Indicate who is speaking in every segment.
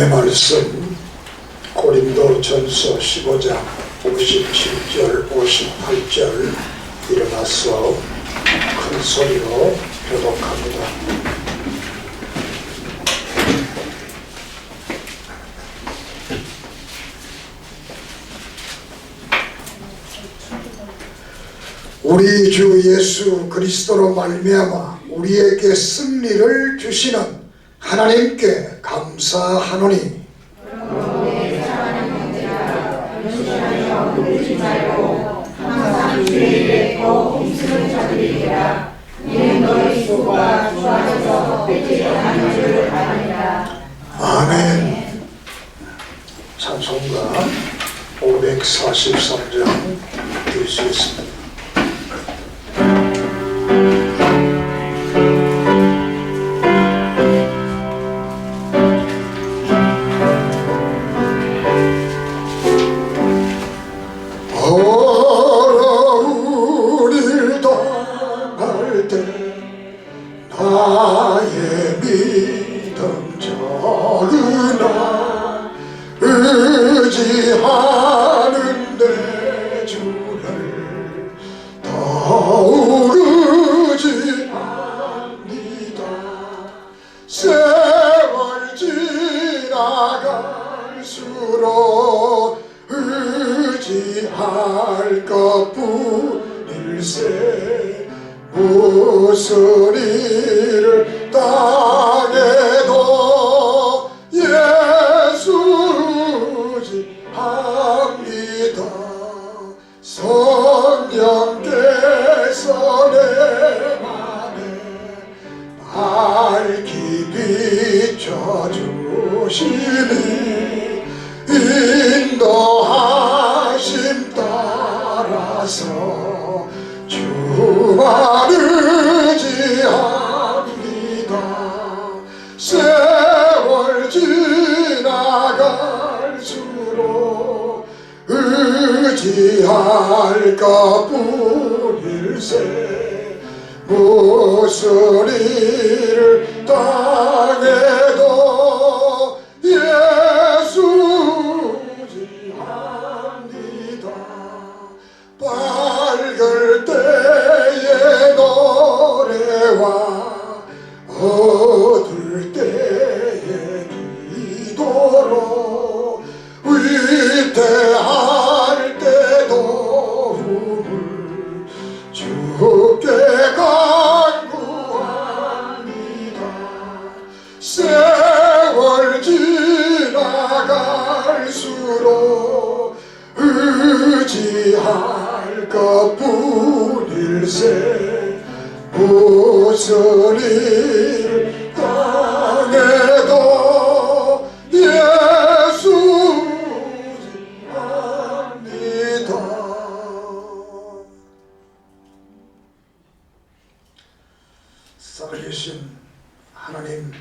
Speaker 1: 하나님의 말씀 고린도전서 15장 57절 58절 일어나서 큰 소리로 교독합니다. 우리 주 예수 그리스도로 말미암아 우리에게 승리를 주시는 하나님께 감사하노니 아멘. 찬송가 543장 들 수 있습니다. 나의 믿음 적으나 의지하는 내 주를 더욱 의지합니다. 세월 지나갈수록 의지할 것뿐일세. 무슨 일을 당해도 예수 의지합니다. 성령께서 내 맘에 밝히 비춰주시니 인도하심 따라서 주만 의지합니다. 세월 지나갈수록 의지할 것뿐일세. 무슨 일을 당해도 예수 의지합니다. 밝을 때의 노래와 어두울 때의 기도로 위태할 때 도움을 주께 간구합니다. 세월 지나갈수록 의지할 것뿐일세. 무슨 일 당해도 예수 의지합니다. 살아계신 하나님,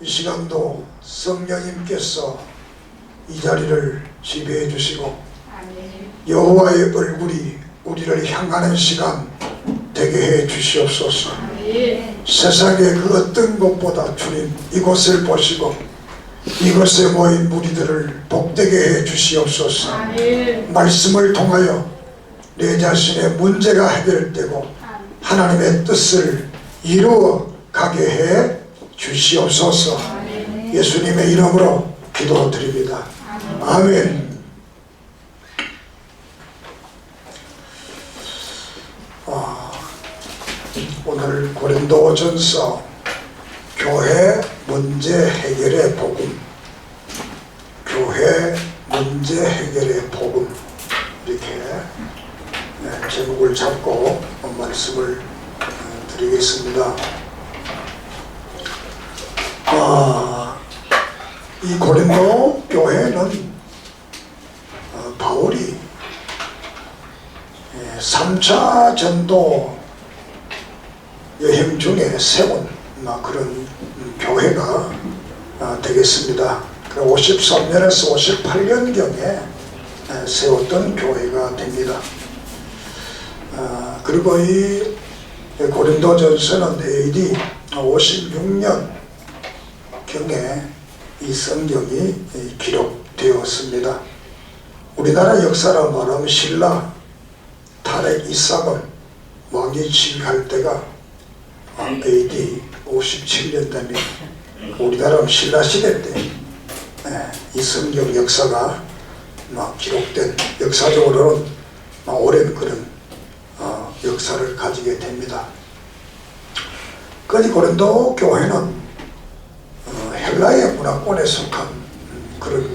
Speaker 1: 이 시간도 성령님께서 이 자리를 지배해 주시고 여호와의 얼굴이 우리를 향하는 시간 되게 해 주시옵소서. 세상의 그 어떤 것보다 주님 이곳을 보시고 이곳에 모인 무리들을 복되게 해 주시옵소서. 말씀을 통하여 내 자신의 문제가 해결되고 하나님의 뜻을 이루어 가게 해 주시옵소서. 예수님의 이름으로 기도드립니다. 아멘. 오늘 고린도전서 교회 문제 해결의 복음, 교회 문제 해결의 복음, 이렇게 제목을 잡고 말씀을 드리겠습니다. 이 고린도 교회는 바울이 3차 전도 여행 중에 세운 그런 교회가 되겠습니다. 53년에서 58년경에 세웠던 교회가 됩니다. 그리고 이 고린도전서는 AD 56년 경에 이 성경이 기록되었습니다. 우리나라 역사로 말하면 신라 탈핵 이사금 왕이 즉위할 때가 AD 57년대입니다. 우리나라 신라 시대 때 이 성경 역사가 기록된, 역사적으로는 오랜 그런 역사를 가지게 됩니다. 그러니 고린도 교회는 헬라의 문화권에 속한 그런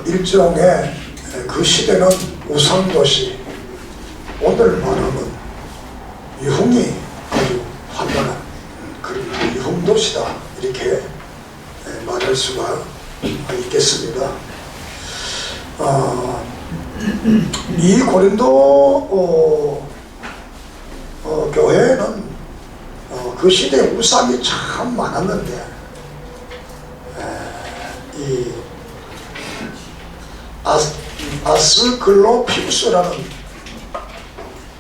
Speaker 1: 일종의 그 시대는 우상도시, 오늘 말하면 유흥이 아주 활발한 그런 유흥도시다, 이렇게 말할 수가 있겠습니다. 이 고린도 교회는 그 시대에 우상이 참 많았는데 이 아스클로피우스라는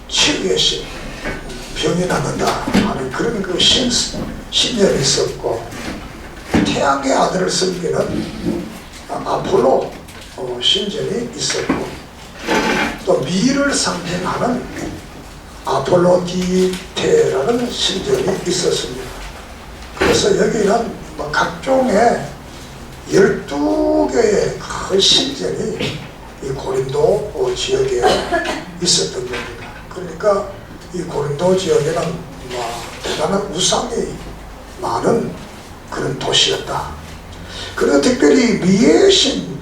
Speaker 1: 치유의 신, 병이 낫는다 하는 그런 그 신념이 있었고, 태양의 아들을 섬기는 아폴로 신전이 있었고, 또 미를 상징하는 아폴로디테라는 신전이 있었습니다. 그래서 여기는 각종의 12개의 큰 신전이 이 고린도 지역에 있었던 겁니다. 그러니까 이 고린도 지역에는 대단한 우상이 많은 그런 도시였다. 그리고 특별히 미의 신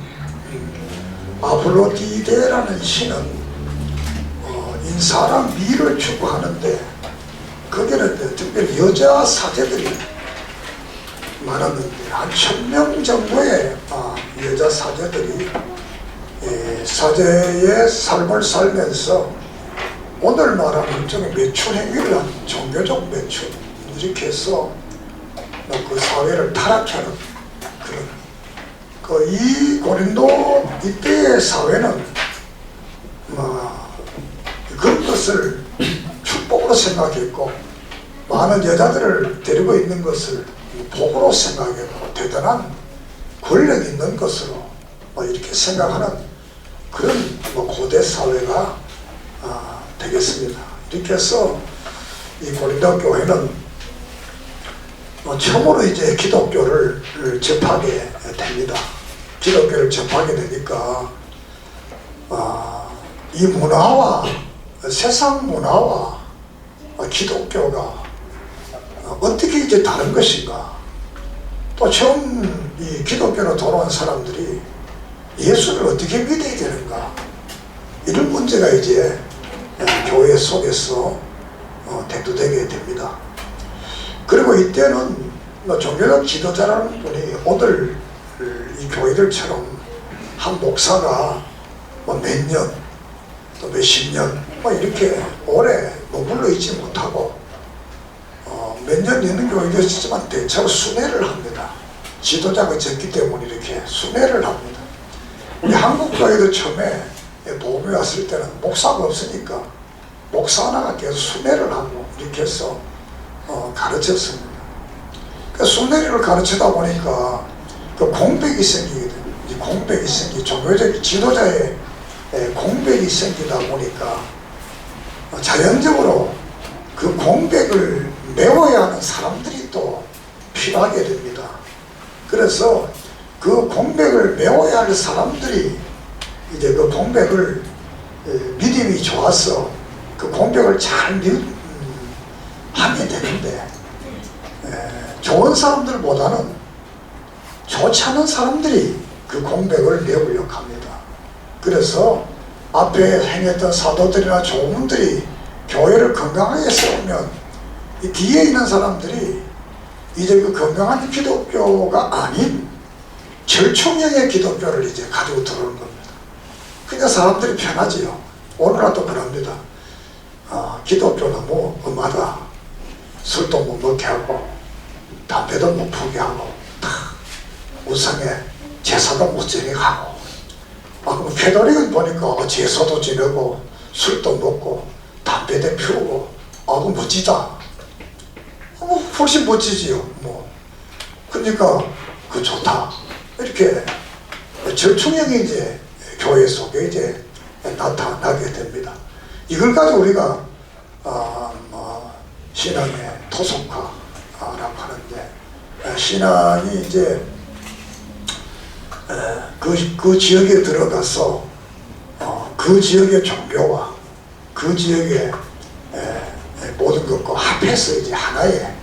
Speaker 1: 아폴로디데라는 신은 인사랑 미를 추구하는데, 거기는 특별히 여자 사제들이 많았는데 한 1000명 정도의 여자 사제들이 사제의 삶을 살면서 오늘 말하는 일종의 매출 행위를 한 종교적 매출, 이렇게 해서 그 사회를 타락하는 그런 이 고린도 이때의 사회는 그런 것을 축복으로 생각했고, 많은 여자들을 데리고 있는 것을 복으로 생각했고, 대단한 권력 있는 것으로 이렇게 생각하는 그런 고대 사회가 되겠습니다. 이렇게 해서 이 고린도 교회는 처음으로 이제 기독교를 접하게 됩니다. 기독교를 접하게 되니까 이 문화와, 세상 문화와 기독교가 어떻게 이제 다른 것인가, 또 처음 이 기독교로 돌아온 사람들이 예수를 어떻게 믿어야 되는가, 이런 문제가 이제 교회 속에서 대두되게 됩니다. 그리고 이때는 종교적 지도자라는 분이 오늘 이 교회들처럼 한 목사가 몇 년, 또 몇십 년 이렇게 오래 머물러 있지 못하고 몇 년 있는 교회도 있지만 대체로 순회를 합니다. 지도자가 적기 때문에 이렇게 순회를 합니다. 우리 한국 교회도 처음에 복음이 왔을 때는 목사가 없으니까 목사 하나가 계속 순회를 하고 이렇게 해서 가르쳤습니다. 그 순회를 가르치다 보니까 그 공백이 생기게 됩니다. 이 공백이 종교적 지도자의 공백이 생기다 보니까 자연적으로 그 공백을 메워야 하는 사람들이 또 필요하게 됩니다. 그래서 그 공백을 메워야 할 사람들이 이제 그 공백을 믿음이 좋아서 그 공백을 잘 하게 되는데, 좋은 사람들보다는 좋지 않은 사람들이 그 공백을 메우려고 합니다. 그래서 앞에 행했던 사도들이나 조문들이 교회를 건강하게 세우면 이 뒤에 있는 사람들이 이제 그 건강한 기독교가 아닌 절충형의 기독교를 이제 가지고 들어오는 겁니다. 그러니까 사람들이 편하지요. 오늘날도 그럽니다. 기독교는 뭐 엄하다, 술도 못 먹게 하고 담배도 못 피우게 하고 우상에 제사도 못 지내게 하고, 그럼 캐톨릭은 보니까 제사도 지내고 술도 먹고 담배도 피우고, 그럼 멋지다. 훨씬 멋지지요. 그러니까 그 좋다. 이렇게 절충형이 이제 교회 속에 이제 나타나게 됩니다. 이걸 가지고 우리가 신앙의 토속화라고 하는데, 신앙이 이제 그 지역에 들어가서 그 지역의 종교와 그 지역의 모든 것과 합해서 이제 하나의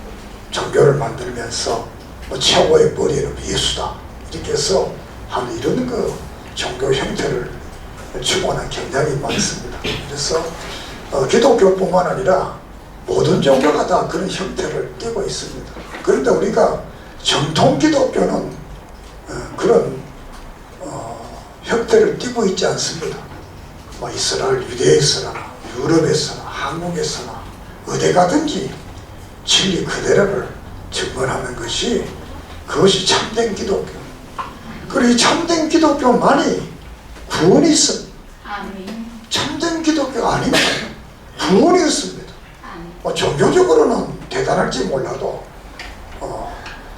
Speaker 1: 종교를 만들면서 최고의 머리는 예수다 이렇게 해서 하는 이런 그 종교 형태를 추구하는 경향이 많습니다. 그래서 기독교뿐만 아니라 모든 종교가 다 그런 형태를 띠고 있습니다. 그런데 우리가 정통 기독교는 그런 형태를 띠고 있지 않습니다. 이스라엘, 유대에서나 유럽에서나 한국에서나 어디 가든지 진리 그대로를 증언하는 것이, 그것이 참된 기독교. 그리고 이 참된 기독교만이 구원이 있습니다. 참된 기독교가 아니면 구원이 없습니다. 종교적으로는 대단할지 몰라도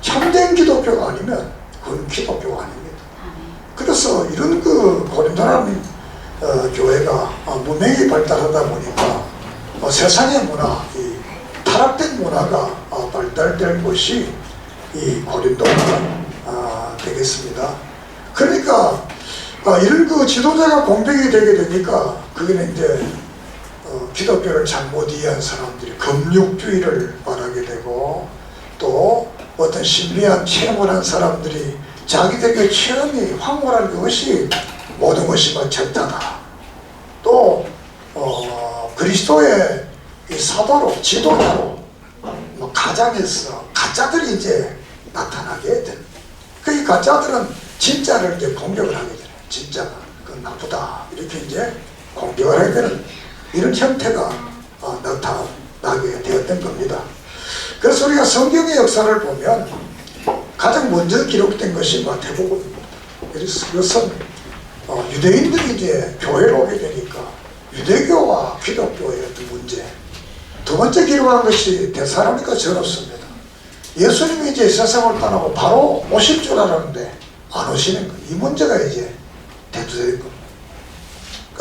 Speaker 1: 참된 기독교가 아니면 그건 기독교가 아닙니다. 그래서 이런 그 고린도라는 교회가 문명이 발달하다 보니까 세상의 문화, 이 타락된 문화가 발달될 곳이 이 고린도가 되겠습니다. 그러니까 이런 그 지도자가 공백이 되게 되니까 그게는 이제 기독교를 잘못 이해한 사람들이 금육주의를 말하게 되고, 또 어떤 신비한 체험을 한 사람들이 자기들의 체험이 황홀한 것이 모든 것이 전다다. 또 그리스도의 이 사도로, 지도자로 가장해서 가짜들이 이제 나타나게 됩니다. 그 가짜들은 진짜를 이제 공격을 하게 되는, 진짜가 그건 나쁘다 이렇게 이제 공격을 하게 되는 이런 형태가 나타나게 되었던 겁니다. 그래서 우리가 성경의 역사를 보면 가장 먼저 기록된 것이 마태복음입니다. 그래서 그것은 유대인들이 이제 교회로 오게 되니까 유대교와 기독교의 어떤 문제, 두 번째 기록한 것이 데살로니가 전후서입니다. 예수님이 이제 세상을 떠나고 바로 오실 줄 알았는데 안 오시는 것, 이 문제가 이제 대두된 겁니다.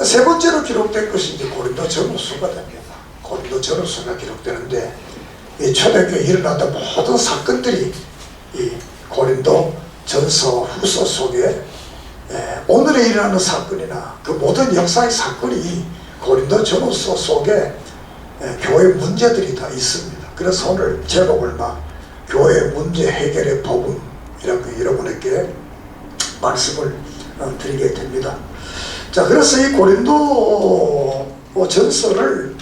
Speaker 1: 세 번째로 기록된 것이 이제 고린도 전후서가 됩니다. 고린도 전후서가 기록되는데 이 초대교회에 일어났던 모든 사건들이 이 고린도 전서 후서 속에 오늘에 일어나는 사건이나 그 모든 역사의 사건이 고린도 전후서 속에 교회 문제들이 다 있습니다. 그래서 오늘 제목을 교회 문제 해결의 복음이라고 여러분에게 말씀을 드리게 됩니다. 자, 그래서 이 고린도 전서를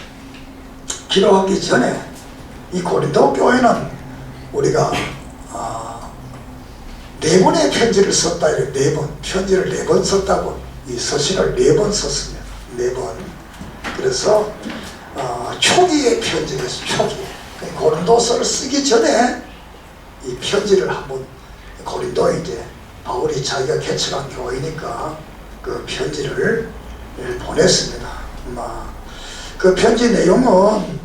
Speaker 1: 기록하기 전에 이 고린도 교회는 우리가 네 번의 편지를 썼다. 이렇게 편지를 4번 썼다고, 이 서신을 4번 썼습니다. 4번. 그래서 초기의 편지です. 초기. 고린도서를 쓰기 전에 이 편지를 한번, 고린도에 이제 바울이 자기가 개척한 교회니까 그 편지를 보냈습니다. 그 편지 내용은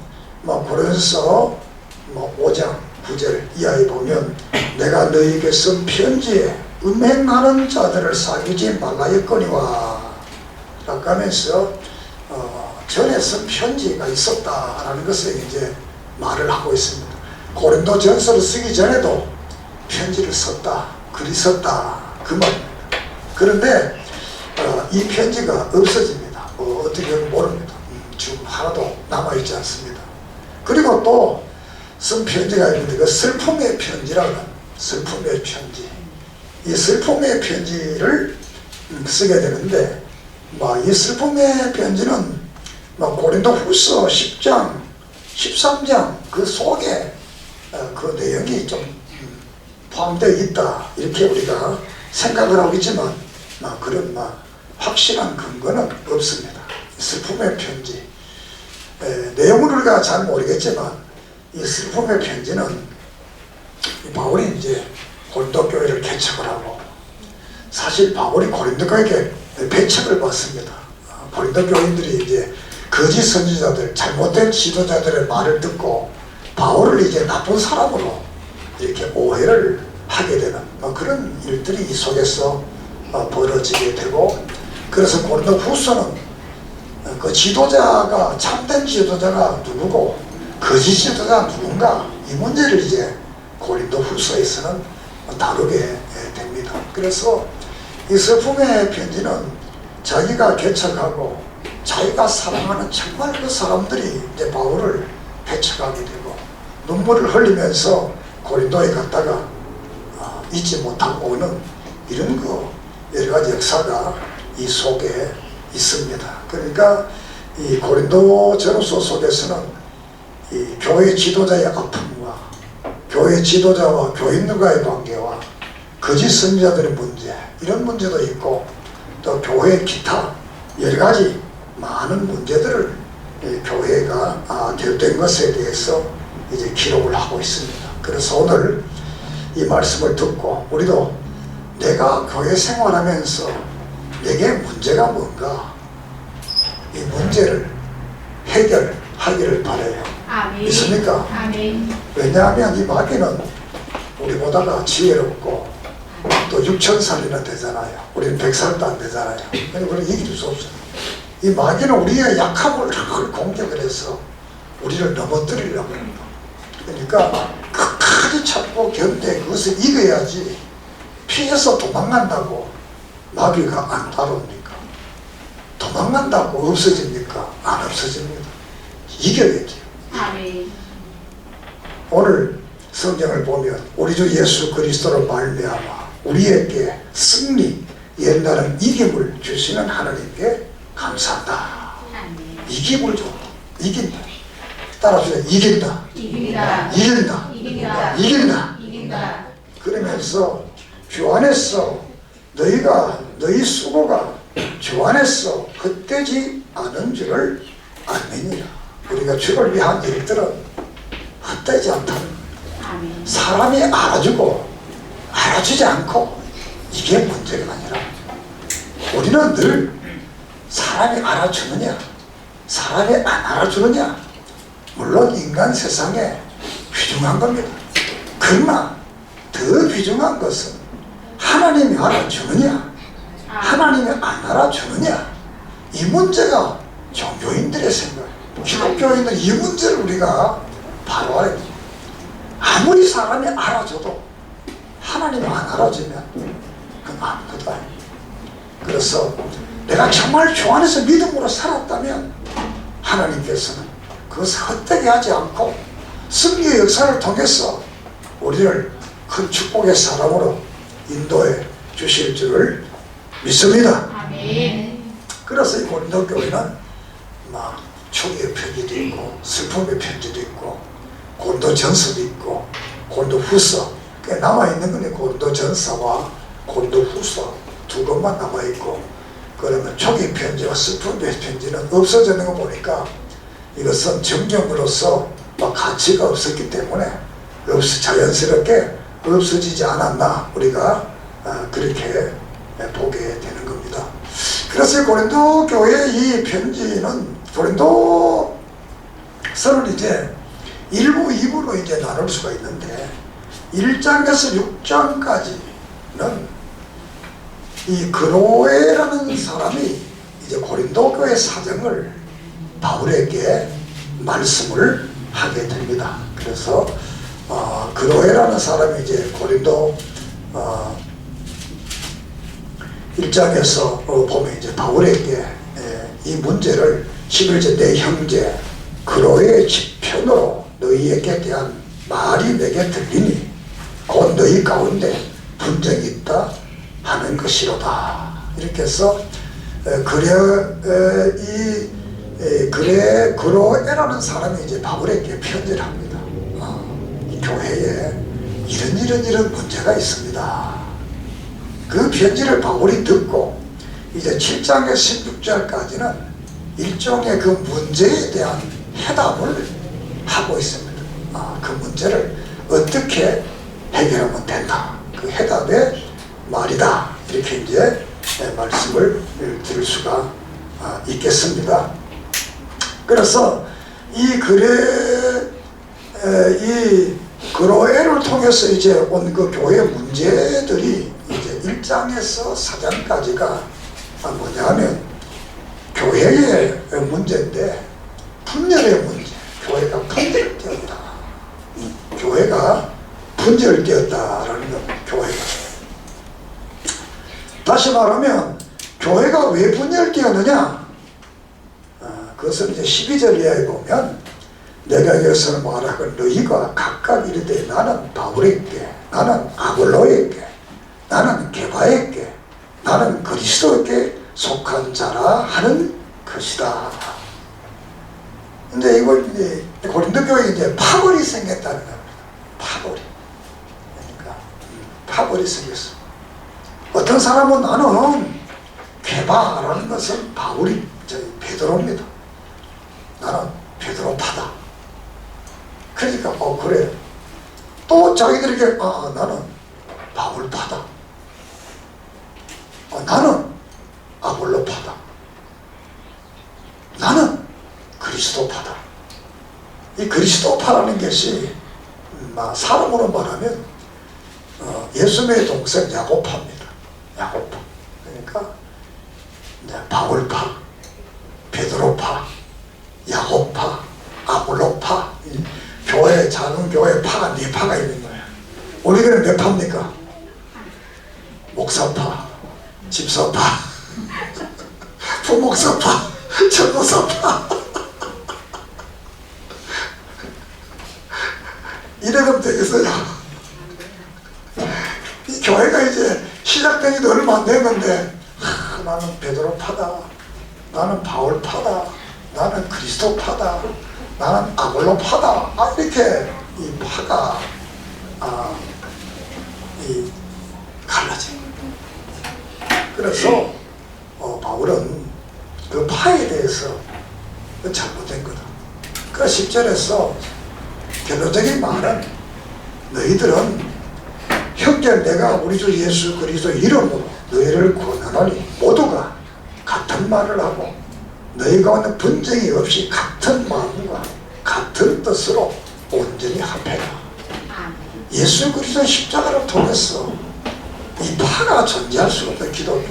Speaker 1: 고린도서 5장 9절 이하에 보면, 내가 너희에게 쓴 편지에 음행하는 자들을 사귀지 말라였거니와 라고 하면서 전에 쓴 편지가 있었다라는 것을 이제 말을 하고 있습니다. 고린도 전서를 쓰기 전에도 편지를 썼다, 글이 썼다, 그 말입니다. 그런데 이 편지가 없어집니다. 어떻게 하면 모릅니다. 지금 하나도 남아있지 않습니다. 그리고 또 쓴 편지가 있는데 그 슬픔의 편지라는, 슬픔의 편지, 이 슬픔의 편지를 쓰게 되는데 이 슬픔의 편지는 고린도 후서 10장 13장 그 속에 그 내용이 좀 포함되어 있다 이렇게 우리가 생각을 하고 있지만 그런 확실한 근거는 없습니다. 슬픔의 편지 내용을 우리가 잘 모르겠지만, 이 슬픔의 편지는 바울이 이제 고린도 교회를 개척을 하고, 사실 바울이 고린도 교회에 배척을 받습니다. 고린도 교인들이 이제 거짓 선지자들, 잘못된 지도자들의 말을 듣고 바울을 이제 나쁜 사람으로 이렇게 오해를 하게 되는 그런 일들이 이 속에서 벌어지게 되고, 그래서 고린도 후서는 그 지도자가, 참된 지도자가 누구고 거짓 지도자가 누군가, 이 문제를 이제 고린도 후서에서는 다루게 됩니다. 그래서 이 서품의 편지는 자기가 개척하고 자기가 사랑하는 정말 그 사람들이 이제 바울을 배척하게 되고 눈물을 흘리면서 고린도에 갔다가 잊지 못하고 오는 이런 그 여러 가지 역사가 이 속에 있습니다. 그러니까 이 고린도 전후서 속에서는 이 교회 지도자의 아픔과 교회 지도자와 교인들과의 관계와 거짓 선지자들의 문제, 이런 문제도 있고, 또 교회 기타 여러 가지 많은 문제들을 교회가 대두된 것에 대해서 이제 기록을 하고 있습니다. 그래서 오늘 이 말씀을 듣고 우리도 내가 교회 생활하면서 내게 문제가 뭔가, 이 문제를 해결하기를 바라요.
Speaker 2: 아멘.
Speaker 1: 믿습니까?
Speaker 2: 아멘.
Speaker 1: 왜냐하면 이 마귀는 우리보다가 지혜롭고 또 6,000살이나 되잖아요. 우리는 100살도 안 되잖아요. 그러니까 우리는 이길 수 없어요. 이 마귀는 우리의 약함을 공격을 해서 우리를 넘어뜨리려고 합니다. 그러니까 끝까지 참고 견뎌 그것을 이겨야지, 피해서 도망간다고 마귀가 안 따라옵니까? 도망간다고 없어집니까? 안 없어집니다. 이겨야죠.
Speaker 2: 아멘.
Speaker 1: 오늘 성경을 보면 우리 주 예수 그리스도로 말미암아 우리에게 승리, 옛날은 이김을 주시는 하나님께 감사한다.
Speaker 2: 아멘.
Speaker 1: 이김을 줘. 이긴다. 따라주세요. 이긴다.
Speaker 2: 이깁니다.
Speaker 1: 이긴다.
Speaker 2: 이깁니다.
Speaker 1: 이긴다.
Speaker 2: 이깁니다.
Speaker 1: 그러면서 주 안에서 너희 수고가 주 안에서 헛되지 않은 줄을 알매니라. 우리가 주를 위한 일들은 헛되지 않다는 거예요.
Speaker 2: 아멘.
Speaker 1: 사람이 알아주고 알아주지 않고 이게 문제가 아니라, 우리는 늘 사람이 알아주느냐 사람이 안 알아주느냐, 물론 인간 세상에 귀중한 겁니다. 그러나 더 귀중한 것은 하나님이 알아주느냐 하나님이 안 알아주느냐, 이 문제가 종교인들의 생각, 기독교인들 이 문제를 우리가 바로 알아야 돼요. 아무리 사람이 알아줘도 하나님이 안 알아주면 그건 아무것도 아닙니다. 그래서 내가 정말 주 안에서 믿음으로 살았다면 하나님께서는 그것을 헛되게 하지 않고 승리의 역사를 통해서 우리를 큰 축복의 사람으로 인도해 주실 줄을 믿습니다.
Speaker 2: 아멘.
Speaker 1: 그래서 이 고린도 교회는 막 축의 편지도 있고 슬픔의 편지도 있고 고린도 전서도 있고 고린도 후서, 남아있는 건 고린도 전서와 고린도 후서 두 것만 남아있고, 그러면 초기 편지와 슬픔의 편지는 없어지는 거 보니까 이것은 정경으로서 가치가 없었기 때문에 자연스럽게 없어지지 않았나, 우리가 그렇게 보게 되는 겁니다. 그래서 고린도 교회 이 편지는, 고린도서는 이제 1부, 2부로 이제 나눌 수가 있는데 1장에서 6장까지는 이 그로에라는 사람이 이제 고린도 교회 사정을 바울에게 말씀을 하게 됩니다. 그래서 그로에라는 사람이 이제 고린도 1장에서 보면 이제 바울에게 이 문제를 11절 내 형제 그로의 지편으로 너희에게 대한 말이 내게 들리니 곧 너희 가운데 분쟁이 있다 하는 것이로다. 이렇게 해서 그로에라는 사람이 이제 바울에게 편지를 합니다. 이 교회에 이런 문제가 있습니다. 그 편지를 바울이 듣고 이제 7장에서 16절까지는 일종의 그 문제에 대한 해답을 하고 있습니다. 그 문제를 어떻게 해결하면 된다, 그 해답의 말이다, 이렇게 이제 말씀을 들을 수가 있겠습니다. 그래서 이 글에 이 그로에를 통해서 이제 온 그 교회 문제들이 이제 1장에서 4장까지가 뭐냐면 교회의 문제인데, 분열의 문제. 교회가 분열되었다. 교회가 분열되었다라는 것. 교회가. 다시 말하면 교회가 왜 분열되었느냐? 그것을 이제 12절 이하에 보면, 내가 여기서 말하고 너희가 각각 이르되 나는 바울에게, 나는 아볼로에게, 나는 게바에게, 나는 그리스도에게 속한 자라 하는 것이다. 근데 이걸 이제 고린도 교회에 이제 파벌이 생겼다는 겁니다. 파벌이. 그러니까 파벌이 생겼어. 어떤 사람은 나는 게바라는 것은 바울이 베드로입니다. 나는 베드로파다. 그러니까 그래. 또 자기들에게 나는 바울파다. 나는 아볼로파다. 나는 그리스도파다. 이 그리스도파라는 것이 사람으로 말하면 예수님의 동생 야고파입니다. 야고파. 그러니까 바울파, 베드로파, 야고파, 아볼로파. 교회, 작은 교회 파가 4파가 있는 거예요. 우리 교회는 몇 파입니까? 목사파, 집사파, 부목사파, 전도사파. 이래가면 되겠어요. 이 교회가 이제 시작된 지도 얼마 안 됐는데, 나는 베드로파다, 나는 바울파다, 나는 그리스도파다, 나는 아볼로파다. 이렇게 이 파가 이 갈라져. 그래서 바울은 그 파에 대해서 잘못된 거다. 그 10절에서 결론적인 말은, 너희들은 형제 내가 우리 주 예수 그리스도 이름으로 너희를 권하노니 모두가 같은 말을 하고 너희 가운데 분쟁이 없이 같은 마음과 같은 뜻으로 온전히 합해라. 예수 그리스도 십자가를 통해서 이 파가 존재할 수 없는 기독교,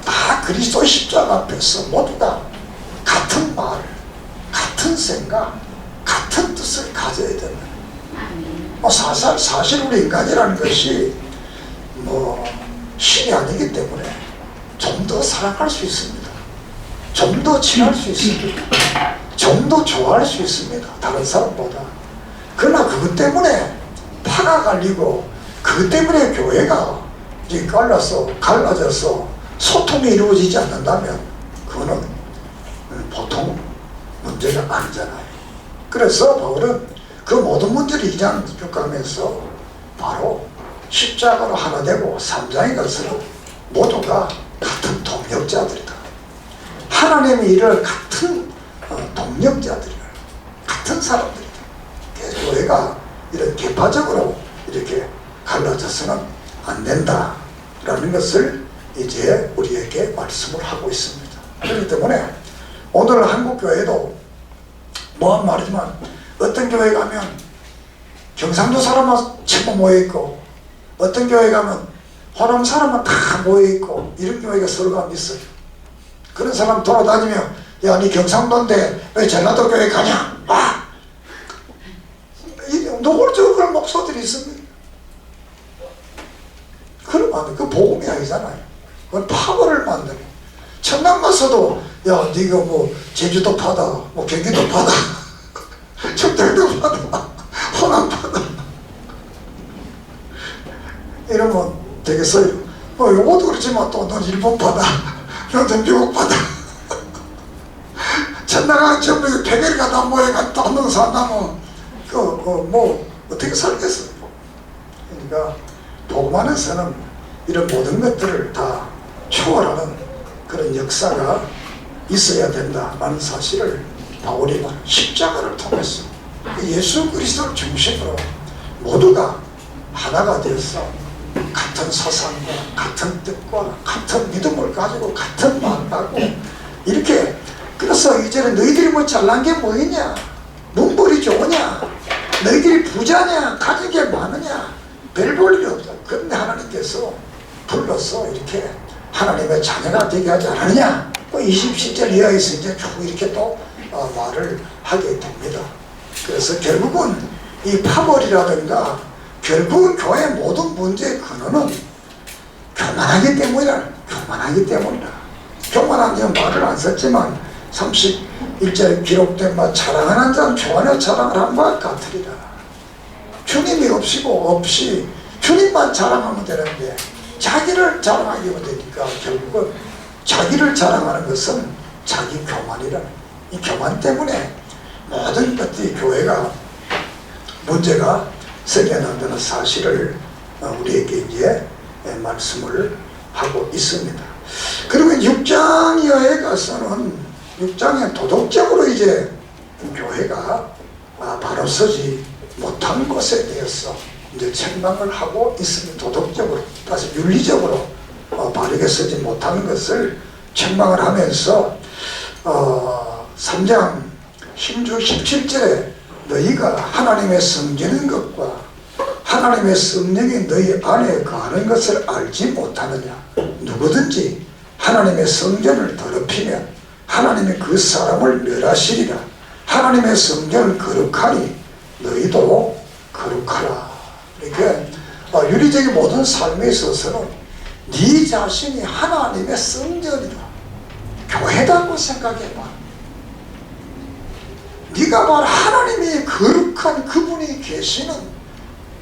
Speaker 1: 다 그리스도 십자가 앞에서 모두가 같은 말, 같은 생각, 같은 뜻을 가져야 된다. 사실 우리 인간이라는 것이 신이 아니기 때문에 좀 더 사랑할 수 있습니다. 좀 더 친할 수 있습니다. 좀 더 좋아할 수 있습니다. 다른 사람보다. 그러나 그것 때문에 파가 갈리고, 그것 때문에 교회가 이제 갈라져서 소통이 이루어지지 않는다면 그거는 보통 문제가 아니잖아요. 그래서 바울은 그 모든 문제를 2장 겪으면서 바로 십자가로 하나 되고 3장에 가서는 모두가 같은 동력자들이다. 하나님의 일을 같은 동력자들이다. 같은 사람들이다. 교회가 이런 개파적으로 이렇게 갈라져서는 안 된다라는 것을 이제 우리에게 말씀을 하고 있습니다. 그렇기 때문에 오늘 한국교회도 뭐한 말이지만, 어떤 교회 가면 경상도 사람만 전부 모여있고, 어떤 교회 가면 호남 사람만 다 모여있고, 이런 교회가 서로 가면 있어요. 그런 사람 돌아다니며, 야, 니 경상도인데 왜 전라도 교회 가냐? 와! 노골적으로 그런 목소들이 있습니다. 그러면 안 돼. 그 복음이 아니잖아요. 그건 파벌을 만드는. 천당 가서도, 야, 니가 뭐 제주도 파다, 뭐 경기도 파다, 충청도 파다, 호남 파다, 이러면 되겠어요? 요것도 그렇지만 또 넌 일본 파다, 너는 미국 파다. 천당가 전부 백일가 다 모여가 또 산다면 뭐 어떻게 살겠어요? 그러니까 복음 안에서는 이런 모든 것들을 다 초월하는 그런 역사가 있어야 된다라는 사실을 바울이 말한 십자가를 통해서 예수 그리스도를 중심으로 모두가 하나가 되어서 같은 사상과 같은 뜻과 같은 믿음을 가지고 같은 마음을 하고 이렇게. 그래서 이제는 너희들이 뭐 잘난 게 뭐있냐, 문벌이 좋으냐, 너희들이 부자냐 가진 게 많으냐 별 볼 일 없다. 그런데 하나님께서 불러서 이렇게 하나님의 자녀가 되게 하지 않느냐. 27절 이하에서 이제 쭉 이렇게 또 말을 하게 됩니다. 그래서 결국은 이 파벌이라든가 결국은 교회의 모든 문제의 근원은 교만하기 때문이라. 교만하기 때문이다. 교만하면 말을 안 썼지만 31절에 기록된 말 자랑하는 자는 교만의 자랑을 한 것 같으리라. 주님이 없이 주님만 자랑하면 되는데 자기를 자랑하기만 되니까 결국은 자기를 자랑하는 것은 자기 교만이라. 이 교만 때문에 모든 것들이 교회가 문제가 생겨난다는 사실을 우리에게 이제 말씀을 하고 있습니다. 그리고 6장 이하에 가서는 6장에 도덕적으로 이제 교회가 바로 서지 못한 것에 대해서 이제 책망을 하고 있습니다. 도덕적으로, 다시 윤리적으로 바르게 서지 못하는 것을 책망을 하면서 3장 16, 17절에 너희가 하나님의 성전인 것과 하나님의 성령이 너희 안에 거하는 것을 알지 못하느냐. 누구든지 하나님의 성전을 더럽히면 하나님이 그 사람을 멸하시리라. 하나님의 성전을 거룩하니 너희도 거룩하라. 이렇게 윤리적인 모든 삶에 있어서는 네 자신이 하나님의 성전이다. 교회다고 생각해봐. 네가 바로 하나님이 거룩한 그분이 계시는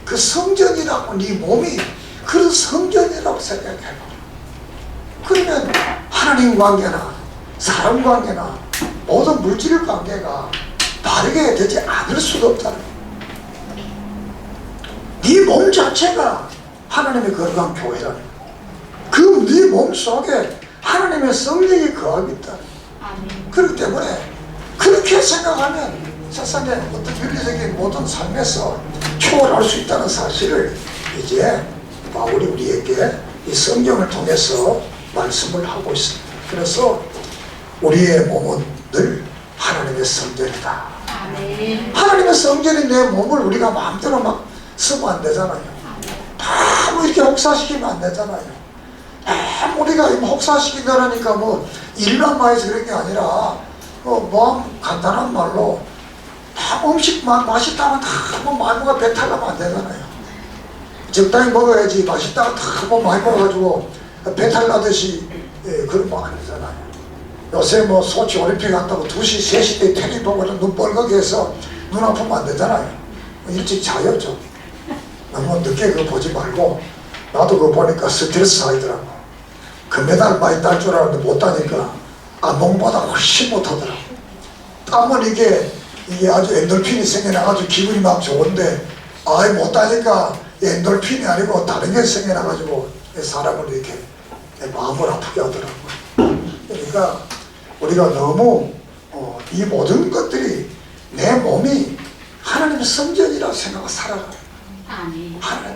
Speaker 1: 그 성전이라고, 네 몸이 그런 성전이라고 생각해봐. 그러면 하나님 관계나 사람 관계나 모든 물질 관계가 바르게 되지 않을 수가 없다는 거야. 네 몸 자체가 하나님의 거룩한 교회라는 거야. 그 네 몸 속에 하나님의 성령이 거하고 있다는 거야. 그렇기 때문에 그렇게 생각하면 세상의 어떤 윤리적인 모든 삶에서 초월할 수 있다는 사실을 이제 바울이 우리에게 이 성경을 통해서 말씀을 하고 있습니다. 그래서 우리의 몸은 늘 하나님의 성전이다. 하나님의 성전인 내 몸을 우리가 마음대로 막 쓰면 안 되잖아요. 다 이렇게 혹사시키면 안 되잖아요. 우리가 혹사시킨다니까 뭐 일만 많이 그런 게 아니라 뭐 간단한 말로 다 음식 맛있다면 다 뭐 많이 먹어 배탈 나면 안 되잖아요. 적당히 먹어야지. 맛있다고 다 뭐 많이 먹어가지고 배탈 나듯이 그러면 안 되잖아요. 요새 뭐 소치 올림픽 한다고 2시, 3시 때 테레비 보고 눈 뻘겋게 해서 눈 아프면 안 되잖아요. 일찍 자요 좀. 너무 늦게 그거 보지 말고. 나도 그거 보니까 스트레스 쌓이더라고. 금메달 많이 딸 줄 알았는데 못 따니까 안봉보다 훨씬 못하더라고. 땀은 이게 아주 엔돌핀이 생겨나가지고 기분이 막 좋은데 못 따니까 엔돌핀이 아니고 다른 게 생겨나가지고 사람을 이렇게 마음을 아프게 하더라고. 그러니까 우리가 너무 이 모든 것들이 내 몸이 하나님의 성전이라고 생각하고 살아가요.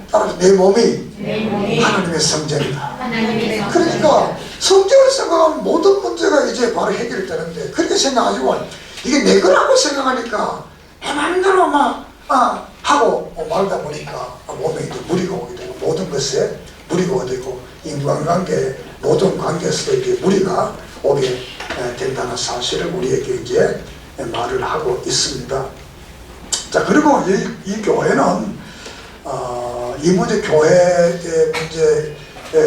Speaker 1: 따라서 내 몸이 하나님의 성전이다. 그러니까 성전을 생각하면 모든 문제가 이제 바로 해결이 되는데, 그렇게 생각하지고 이게 내 거라고 생각하니까 내 맘대로 막 하고 말다 보니까 몸에 이제 무리가 오게 되고, 모든 것에 무리가 오게 되고, 인간관계 모든 관계에서도 이제 무리가 오게 된다는 사실을 우리에게 이제 말을 하고 있습니다. 자, 그리고 이 교회는 이 문제, 교회의 문제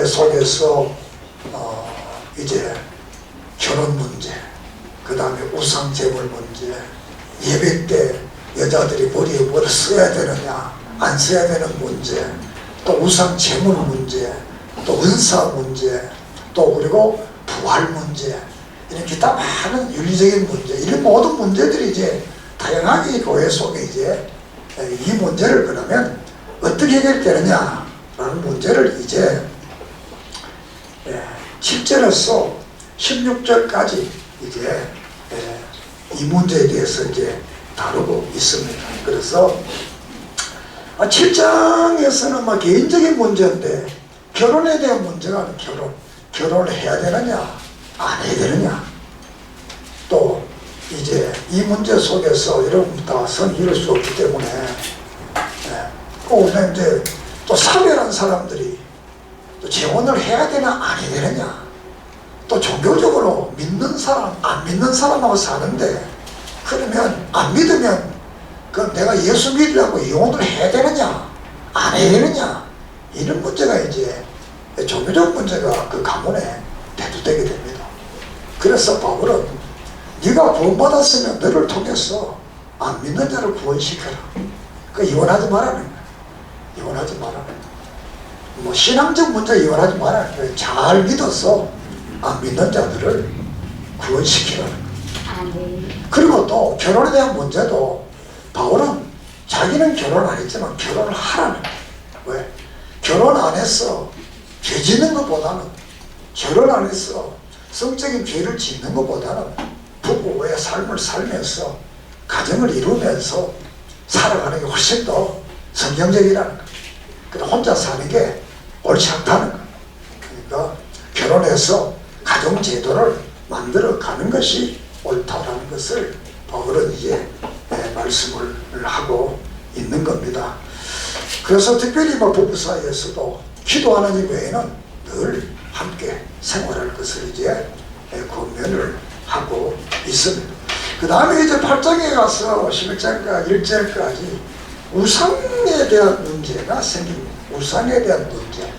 Speaker 1: 속에서 이제 결혼 문제, 그 다음에 우상 제물 문제, 예배 때 여자들이 머리에 뭐를 써야 되느냐 안 써야 되는 문제, 또 우상 제물 문제, 또 은사 문제, 또 그리고 부활 문제, 이런 기타 많은 윤리적인 문제, 이런 모든 문제들이 이제 다양하게 교회 속에 이제 이 문제를 그러면 어떻게 해결되느냐라는 문제를 이제 7절에서 16절까지 이제 이 문제에 대해서 이제 다루고 있습니다. 그래서 7장에서는 막 개인적인 문제인데, 결혼에 대한 문제가 아니라 결혼을 해야 되느냐 안 해야 되느냐, 또 이제 이 문제 속에서 여러분 다 선 이룰 수 없기 때문에 꼭 이제 또 사별한 사람들이 또 재혼을 해야 되나 아니 되느냐, 또 종교적으로 믿는 사람 안 믿는 사람하고 사는데 그러면 안 믿으면 그럼 내가 예수 믿으려고 이혼을 해야 되느냐 안 해야 되느냐, 이런 문제가 이제 종교적 문제가 그 가문에 대두되게 됩니다. 그래서 바울은 네가 구원받았으면 너를 통해서 안 믿는 자를 구원시켜라. 그 이혼하지 말라는 거야. 이혼하지 말라는 거야. 뭐 신앙적 문제 이혼하지 말라는 거야. 잘 믿어서 안 믿는 자들을 구원시키라는 거야.
Speaker 2: 아멘.
Speaker 1: 그리고 또 결혼에 대한 문제도 바울은 자기는 결혼 안 했지만 결혼을 하라는 거야. 왜? 결혼 안 해서 죄 짓는 것보다는, 결혼 안 해서 성적인 죄를 짓는 것보다는 부부의 삶을 살면서 가정을 이루면서 살아가는 게 훨씬 더 성경적이라는 거예요. 그러니까 혼자 사는 게 옳지 않다는 거예요. 그러니까 결혼해서 가정제도를 만들어가는 것이 옳다라는 것을 바울은 이제 말씀을 하고 있는 겁니다. 그래서 특별히 부부 사이에서도 기도하는 이 외에는 늘 함께 생활할 것을 이제 권면을 하고 있습니다. 그 다음에 이제 8장에 가서 11장과 1절까지 우상에 대한 문제가 생깁니다. 우상에 대한 문제.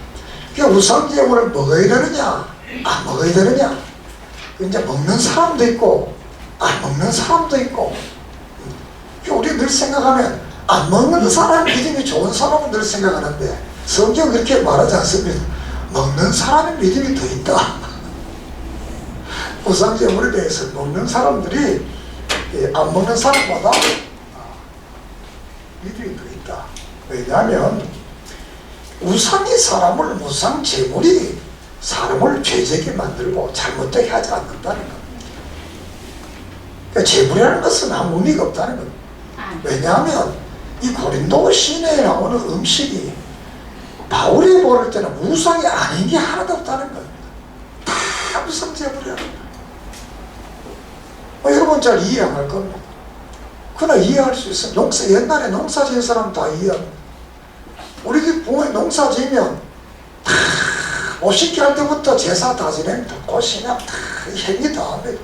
Speaker 1: 그러니까 우상제물을 먹어야 되느냐 안 먹어야 되느냐, 이제 먹는 사람도 있고 안 먹는 사람도 있고, 우리 늘 생각하면 안 먹는 사람 믿음이 좋은 사람은 늘 생각하는데 성경 그렇게 말하지 않습니다. 먹는 사람의 믿음이 더 있다. 우상제물에 대해서 먹는 사람들이 안 먹는 사람보다 믿음이 더 있다. 왜냐하면 우상이 사람을, 우상제물이 사람을 죄되게 만들고 잘못되게 하지 않는다는 것. 그러니까 제물이라는 것은 아무 의미가 없다는 것. 왜냐하면 이 고린도 시내에 나오는 음식이 바울이 보를 때는 우상이 아닌 게 하나도 없다는 겁니다. 다 우상제물이라는 거예요. 여러분 잘 이해 안 할 겁니다. 그러나 이해할 수 있어요. 옛날에 농사 지은 사람 다 이해합니다. 우리 집 부모님 농사 지으면 다 오십기 할 때부터 제사 다 지냅니다. 고시냐 다 행위 다 합니다.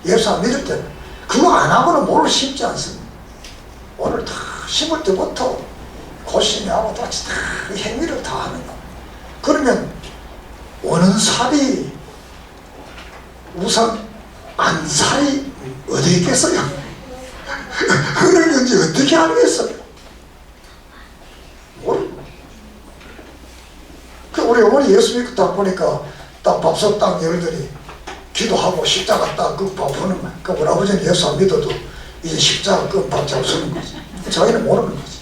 Speaker 1: 예수 안 믿을 때는. 그거 안 하고는 뭐를 심지 않습니다. 오늘 다 심을 때부터 고시냐하고 다 행위를 다 하는 거예요. 그러면 오는 살이 우상 안 살이 어디 있겠어요? 그런 건지 어떻게 알겠어요? 모르고. 우리 어머니 예수 믿고 딱 보니까 딱 밥솥 딱 열더니 기도하고 십자가 딱 그 밥 푸는 거야. 우리 아버지는 예수 안 믿어도 이제 십자가 그 밥 잡수는 거지. 자기는 모르는 거지.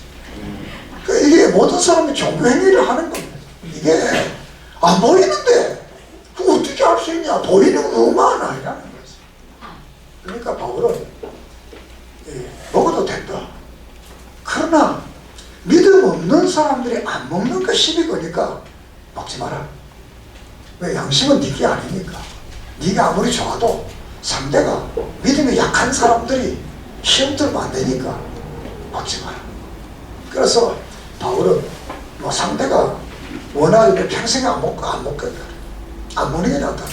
Speaker 1: 이게 모든 사람이 종교 행위를 하는 겁니다. 이게 안 보이는데 그거 어떻게 알 수 있냐? 보이는 의만 아니라는 거지. 그러니까 바울은 먹어도 된다. 그러나 믿음 없는 사람들이 안 먹는 거 시비 거니까 먹지 마라. 왜? 양심은 네게 아니니까. 네가 아무리 좋아도 상대가 믿음이 약한 사람들이 시험 들면 안 되니까 먹지 마라. 그래서 바울은 상대가 원하는데 평생에 안 먹겠다. 안 먹는 게 낫다.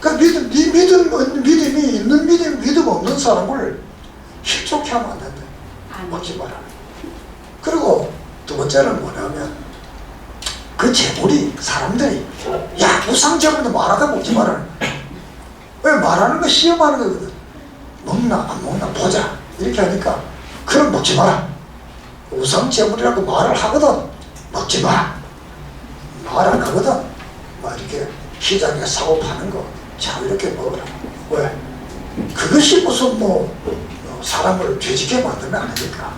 Speaker 1: 그러니까 믿음이 있는 믿음 없는 사람을 실족해 하면 안 된다. 먹지 마라. 그리고 두 번째는 뭐냐면 그 재물이 사람들이 야 우상제물도 말하다 먹지 마라. 왜? 말하는 거 시험하는 거거든. 먹나 안 먹나 보자 이렇게 하니까 그럼 먹지 마라. 우상제물이라고 말을 하거든 먹지 마라. 말 안 하거든 막 이렇게 시장에 사고 파는 거 자 이렇게 먹어라. 왜? 그것이 무슨 사람을 죄짓게 만들면 안 되니까.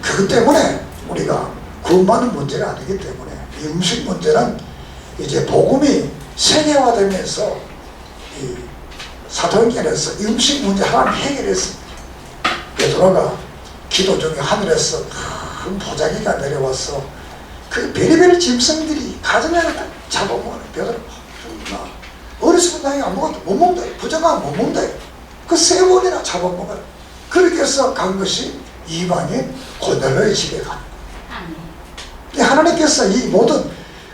Speaker 1: 그것 때문에 우리가 구원받는 문제가 아니기 때문에 이 음식 문제는 이제 복음이 세계화되면서 이 사도행전에서 이 음식 문제 하나님 해결했습니다. 베드로가 기도 중에 하늘에서 큰 보자기가 내려와서 그 별의별 짐승들이 가정에를 잡아먹는 베드로 어렸을 때 안 먹었다. 못 먹는다. 부자가 못 먹는다. 그 3번이나 잡아먹어요. 그렇게 해서 간 것이 이방인 고넬로의 집에 간.
Speaker 2: 아멘.
Speaker 1: 하나님께서 이 모든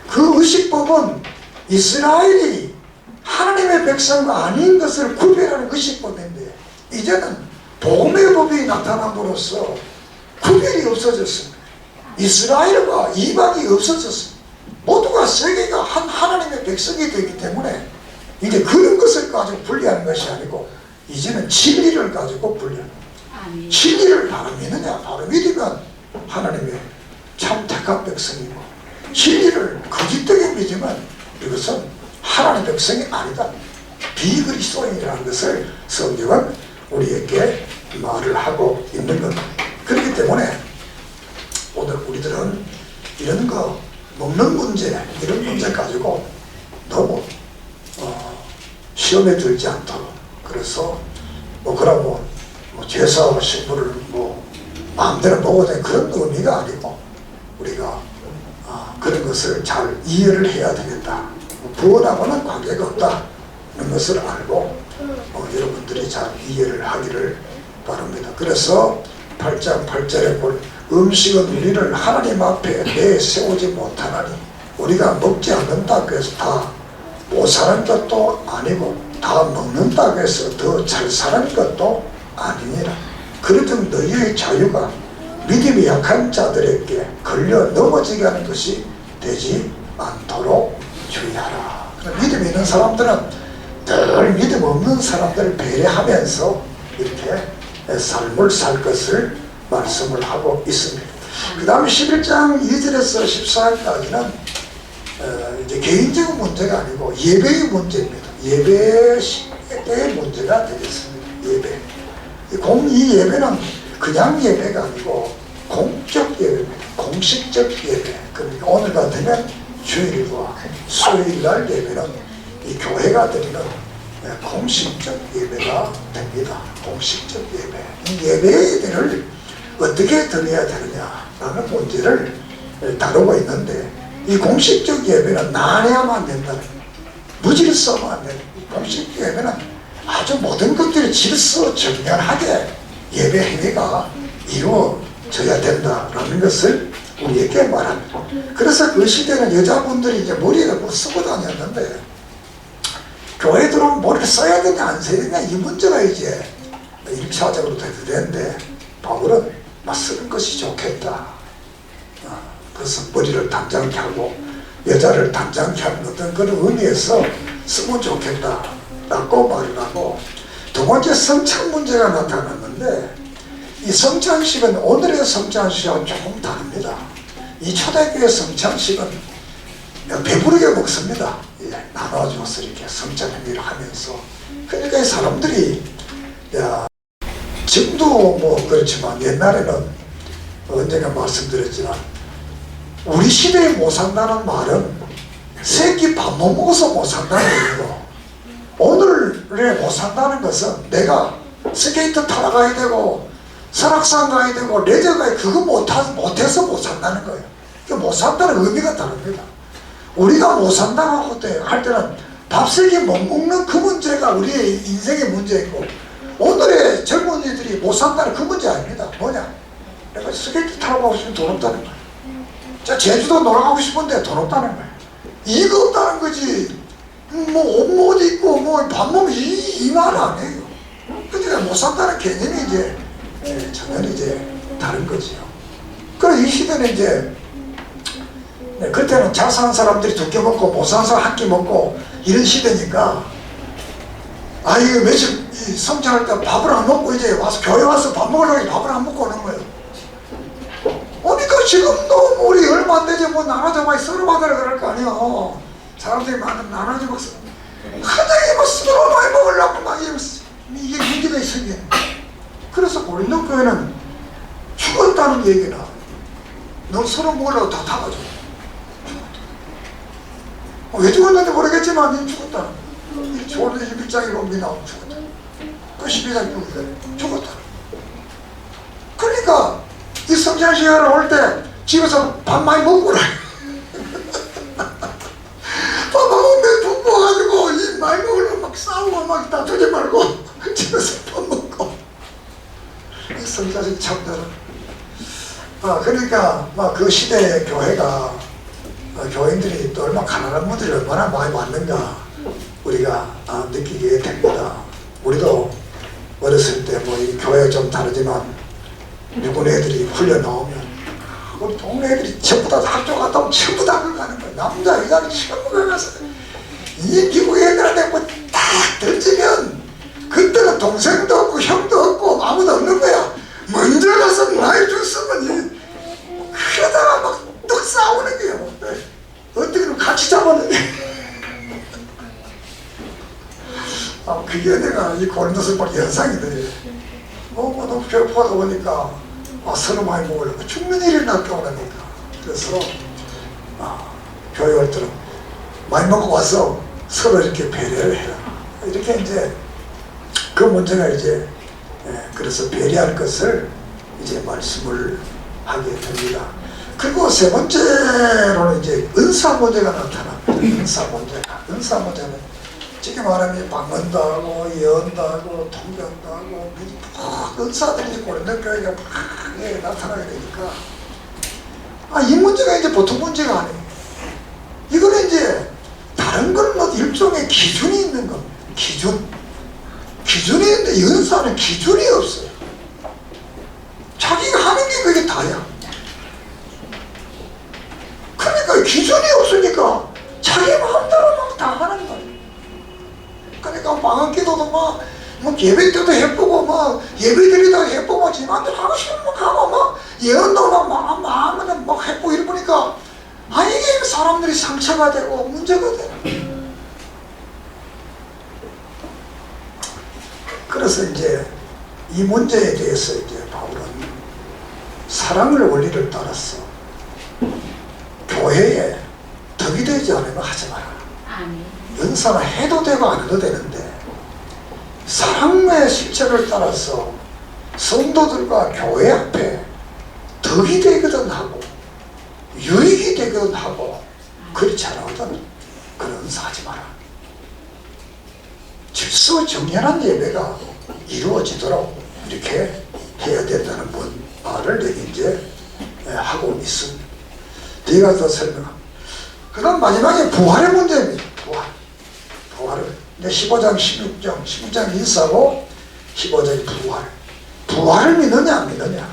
Speaker 1: 그 의식법은 이스라엘이 하나님의 백성과 아닌 것을 구별하는 의식법인데, 이제는 복음의 법이 나타남으로써 구별이 없어졌습니다. 이스라엘과 이방이 없어졌습니다. 모두가 세계가 한 하나님의 백성이 되기 때문에 이제 그런 것을 가지고 분리하는 것이 아니고 이제는 진리를 가지고 분리하는 거예요.
Speaker 2: 아멘.
Speaker 1: 진리를 바로 믿느냐, 바로 믿으면 하나님의 참 택한 백성이고, 진리를 거짓되게 믿으면 이것은 하나님의 백성이 아니다, 비그리스도인이라는 것을 성경은 우리에게 말을 하고 있는 겁니다. 그렇기 때문에 오늘 우리들은 이런 거, 먹는 문제, 이런 문제 가지고 너무 시험에 들지 않도록, 그래서 그러고 제사하고 신부를 마음대로 먹어야 되는 그런 의미가 아니고, 우리가 그런 것을 잘 이해를 해야 되겠다. 부원하고는 관계가 없다. 이런 것을 알고 여러분들이 잘 이해를 하기를 바랍니다. 그래서 8장 8절에 볼 음식은 우리를 하나님 앞에 내세우지 못하나니, 우리가 먹지 않는다고 해서 다 못 사는 것도 아니고 다 먹는다고 해서 더 잘 사는 것도 아니니라. 그러던 너희의 자유가 믿음이 약한 자들에게 걸려 넘어지게 하는 것이 되지 않도록 주의하라. 믿음 있는 사람들은 늘 믿음 없는 사람들을 배려하면서 이렇게 삶을 살 것을 말씀을 하고 있습니다. 그 다음에 11장 2절에서 14절까지는 이제 개인적인 문제가 아니고 예배의 문제입니다. 예배의 문제가 되겠습니다. 예배. 이 예배는 그냥 예배가 아니고 공적 예배입니다. 공식적 예배. 그러니까 오늘 같으면 주일과 수요일날 예배는 이 교회가 드리는 공식적 예배가 됩니다. 공식적 예배. 이 예배를 어떻게 드려야 되느냐라는 문제를 다루고 있는데, 이 공식적 예배는 나눠야만 된다는 거예요. 무질서면 안 돼요. 공식 예배는 아주 모든 것들이 질서 정연하게 예배 행위가 이루어져야 된다라는 것을 우리에게 말합니다. 그래서 그 시대는 여자분들이 이제 머리를 쓰고 다녔는데, 교회 들어오면 머리를 써야 되냐 안 써야 되냐 이 문제가 이제 1차적으로 되는데, 바울은 쓰는 것이 좋겠다. 그래서 머리를 단장케 하고 여자를 단장케 하는 어떤 그런 의미에서 쓰면 좋겠다라고 말을 하고, 두 번째 성찬 문제가 나타났는데, 이 성찬식은 오늘의 성찬식하고 조금 다릅니다. 이 초대교회 성찬식은 배부르게 먹습니다. 나눠줘서 이렇게 성찬 행위를 하면서. 그러니까 이 사람들이 지금도 그렇지만 옛날에는 언젠가 말씀드렸지만, 우리 시대에 못 산다는 말은 새끼 밥 못 먹어서 못 산다는 얘기고, 오늘에 못 산다는 것은 내가 스케이트 타러 가야 되고 설악산 가야 되고 레저 가야, 그거 못해서 못 산다는 거예요. 못 산다는 의미가 다릅니다. 우리가 못 산다고 할 때는 밥 세 개 못 먹는 그 문제가 우리의 인생의 문제이고, 오늘의 젊은이들이 못 산다는 그 문제 아닙니다. 뭐냐? 내가 스케이트 타러 가고 싶으면 돈 없다는 거야. 제주도 놀러 가고 싶은데 돈 없다는 거야. 이거 없다는 거지. 옷 입고 밥 먹으면 이 말 아니에요. 그러니까 못 산다는 개념이 이제 전혀 이제 다른 거지요. 그래, 이 시대는 이제 그때는 잘 사는 사람들이 2끼 먹고 못 사는 사람 1끼 먹고 이런 시대니까, 이거 며칠 성찬할 때 밥을 안 먹고 이제 와서 교회 와서 밥 먹으려고 밥을 안 먹고 오는 거예요. 그러니까 지금도 우리 얼마 안 되지 나눠줘 막 썰어받으라 그럴 거 아니에요. 사람들이 많으면 나눠줘 막 하나님 썰어 많이 먹으려고 막 이게 문제가 있으니. 그래서 고린도 교회는 죽었다는 얘기나, 너 썰어 먹으려고 다 타가지고 왜 죽었는지 모르겠지만 니 죽었다. 조언의 11장에 보면 나오면 죽었다. 그 12장에 죽었다. 그러니까 이 성찬 시간을 올 때 집에서 밥 많이 먹고 그래. 밥 먹으면 붓고 가지고 이 많이 먹으려고 막 싸우고 막 다투지 말고 집에서 밥 이 성자식 참자는. 그러니까 막 그 시대의 교회가 교인들이 또 얼마나 가난한 분들이 얼마나 많이 왔는가 우리가 느끼게 됩니다. 우리도 어렸을 때 뭐 이 교회 좀 다르지만 미군 애들이 훈련 나오면 우리 동네 애들이 전부 다 학교 갔다 오면 전부 다 그거 가는 거야. 남자 여자는 전부 가서 이 미국 애들한테 뭐 딱 던지면 그때는 동생도 없고 형도 없고 아무도 없는 거야. 먼저 가서 나이 줬으면 그러다가 막 떡 싸우는 거예요. 어떻게든 같이 잡았는데 그게 내가 이 고린도서 볼 연상이 돼. 너무 배고파다 보니까 서로 많이 먹으려고 죽는 일이 났다 그러니까. 그래서 교회 갈 때는 많이 먹고 와서 서로 이렇게 배려를 해라. 이렇게 이제 그 문제가 이제 그래서 배려할 것을 이제 말씀을 하게 됩니다. 그리고 세 번째로는 이제 은사 문제가 나타납니다. 은사 문제는 지금 말하면 방언도 하고 예언도 하고 통변도 하고 은사들이 고린도 교회가 막 나타나게 되니까 이 문제가 이제 보통 문제가 아니에요. 이거는 이제 다른 건 일종의 기준이 있는 겁니다. 기준이 있는데 이 은사는 기준이 없어요. 자기가 하는 게 그게 다야. 그러니까 기준이 없으니까 자기 마음대로 막 다 하는 거예요. 그러니까 방언 기도도 막 예배 때도 해보고 막 예배 드리다 해보고 지만들 하고 싶으면 막 하고 막 예언도 막 마음에 막 해보고 이러니까 이게 사람들이 상처가 되고 문제가 돼. 그래서 이제 이 문제에 대해서 이제 바울은 사랑의 원리를 따라서 교회에 덕이 되지 않으면 하지 마라. 연사는 해도 되고 안 해도 되는데 사랑의 실체를 따라서 성도들과 교회 앞에 덕이 되거든 하고 유익이 되거든 하고 그렇지 않거든 그런 은사 하지 마라. 질서정연한 예배가 이루어지도록 이렇게 해야 된다는 말을 내가 이제 하고 있습니다. 뒤가 더 설명합니다. 그 다음 마지막에 부활의 문제입니다. 부활을 15장 16장 인사고 15장이 부활을 믿느냐 안 믿느냐.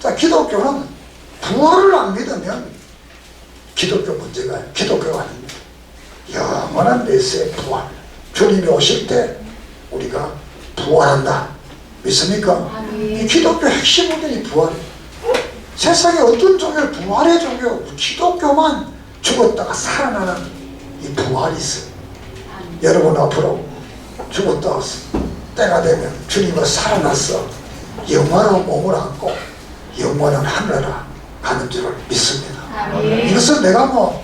Speaker 1: 자, 기독교는 부활을 안 믿으면 기독교가 아닙니다. 영원한 메시의 부활, 주님이 오실 때 우리가 부활한다. 믿습니까? 이 기독교 핵심 문제는 부활이에요. 세상에 어떤 종교, 부활의 종교, 기독교만 죽었다가 살아나는 이 부활이 있어요. 여러분 앞으로 죽었다 때가 되면 주님은 살아났어 영원한 몸을 안고 영원한 하늘나라 가는 줄을 믿습니다. 이것은 내가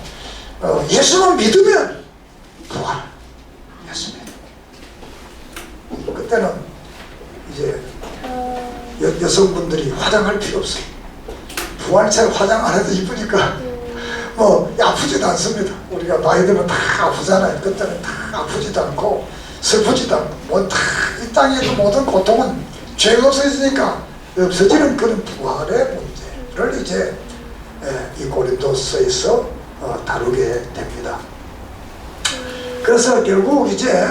Speaker 1: 예수만 믿으면 부활. 예수님. 그때는 이제 여성분들이 화장할 필요 없어요. 부활체를 화장 안 해도 이쁘니까 아프지도 않습니다. 우리가 나이 들면 다 아프잖아요. 그때는 다 아프지도 않고 슬프지도 않고 이 땅에서 모든 고통은 죄가 없어지니까 없어지는 그런 부활의 문제를 이제 이 고린도서에서 다루게 됩니다. 그래서 결국 이제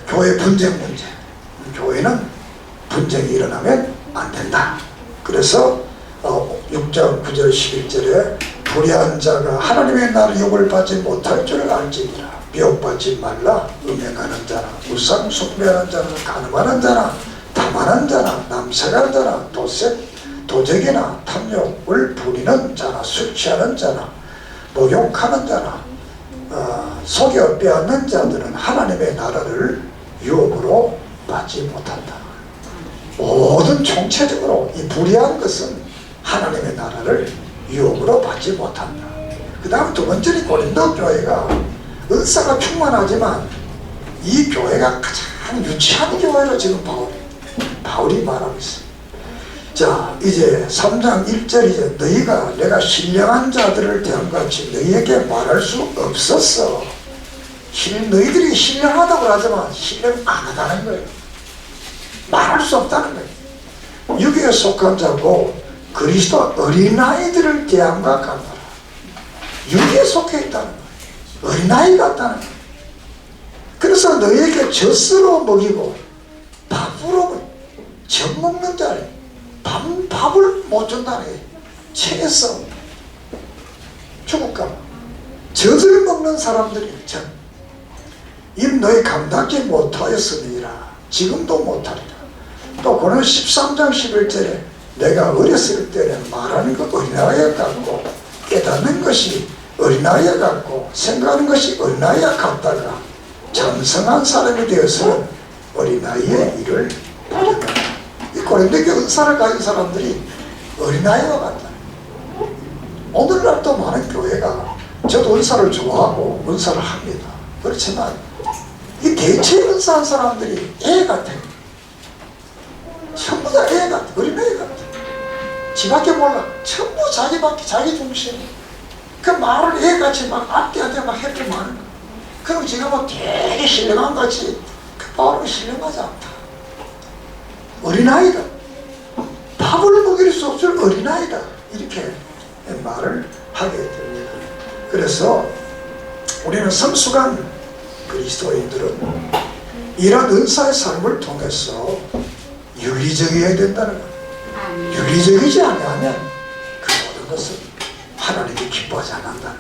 Speaker 1: 교회 분쟁 문제, 교회는 분쟁이 일어나면 안 된다. 그래서 6장 9절 11절에 불의한 자가 하나님의 나라를 욕을 받지 못할 줄을 알지니라. 미혹받지 말라. 음행하는 자나 우상 숭배하는 자나 간음하는 자나 탐하는 자나 남색하는 자나 도적이나 탐욕을 부리는 자나 술 취하는 자나 목욕하는 자나 속여 빼앗는 자들은 하나님의 나라를 유업으로 받지 못한다. 모든 총체적으로 이 불의한 것은 하나님의 나라를 유업으로 받지 못한다. 그 다음 두 번째는 고린도 교회가 은사가 충만하지만 이 교회가 가장 유치한 교회로 지금 바울이 말하고 있습니다. 자, 이제 3장 1절이죠. 내가 신령한 자들을 대한 같이 너희에게 말할 수 없었어. 너희들이 신령하다고 하지만 신령 안 하다는 거예요. 말할 수 없다는 거예요. 육에 속한 자고 그리스도 어린아이들을 대함과 같노라. 육에 속해 있다는 거예요. 어린아이 같다는 거예요. 그래서 너에게 젖으로 먹이고 밥으로 젖 먹는 자를 밥을 못 준다는 거예요. 체해서 죽을까 봐. 젖을 먹는 사람들이 입 너희 감당지 못하였으니라. 지금도 못하리라. 또 그는 13장 11절에 내가 어렸을 때는 말하는 것 어린아이 같고 깨닫는 것이 어린아이 같고 생각하는 것이 어린아이 같다가 장성한 사람이 되어서는 어린아이의 일을 받는다. 이 고린도교회 은사를 가진 사람들이 어린아이와 같다. 오늘날도 많은 교회가 저도 은사를 좋아하고 은사를 합니다. 그렇지만 이 대체 은사한 사람들이 애 같아요. 전부 다 애 같아. 어린애 같아. 지밖에 몰라. 전부 자기밖에 자기 중심. 그 말을 애같이 막 앞뒤한테 막 해도 많은 거야. 그럼 지가 뭐 되게 신령한 거지. 그 바로 신령하지 않다. 어린아이다. 밥을 먹일 수 없을 어린아이다. 이렇게 말을 하게 됩니다. 그래서 우리는 성숙한 그리스도인들은 이런 은사의 삶을 통해서 윤리적이어야 된다는 거예요. 윤리적이지 않으면 그 모든 것은 하나님이 기뻐하지 않는다는 거예요.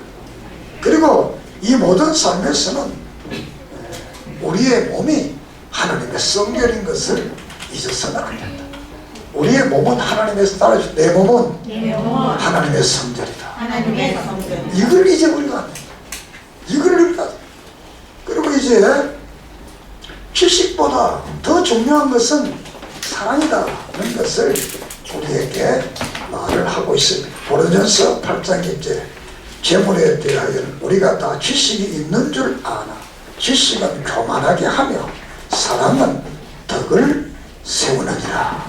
Speaker 1: 그리고 이 모든 삶에서는 우리의 몸이 하나님의 성결인 것을 잊어서는 안 된다. 우리의 몸은 하나님의 따라주 내 몸은 하나님의 성전이다.
Speaker 2: 하나님의 성전.
Speaker 1: 이걸 잊어버리면 안 된다. 이걸 잊어버리면. 그리고 이제 지식보다 더 중요한 것은 사랑이다는 것을 우리에게 말을 하고 있습니다. 고린도전서 8장 1절 재물에 대하여는 우리가 다 지식이 있는 줄 아나 지식은 교만하게 하며 사랑은 덕을 세우느니라.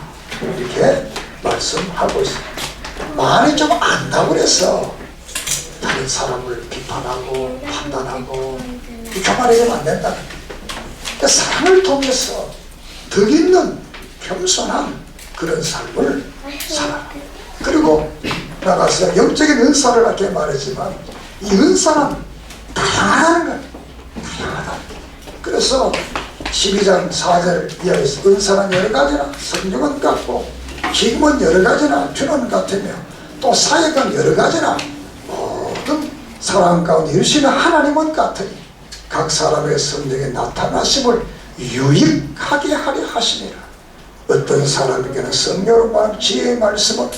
Speaker 1: 이렇게 말씀하고 있습니다. 많이 좀 안다고 해서 다른 사람을 비판하고 판단하고 교만하게 안 된다. 그러니까 사랑을 통해서 덕 있는 겸손한 그런 삶을 살아. 그리고 나가서 영적인 은사를 이렇게 말했지만 이 은사는 다양하다는 거예요. 다양하다. 그래서 12장 4절 이하에서 은사는 여러 가지나 성령은 같고 기금은 여러 가지나 주는 같으며 또 사역은 여러 가지나 모든 사람 가운데 유시는 하나님은 같으니 각 사람의 성령의 나타나심을 유익하게 하려 하시니라. 어떤 사람에게는 성령으로 말하는 지혜의 말씀을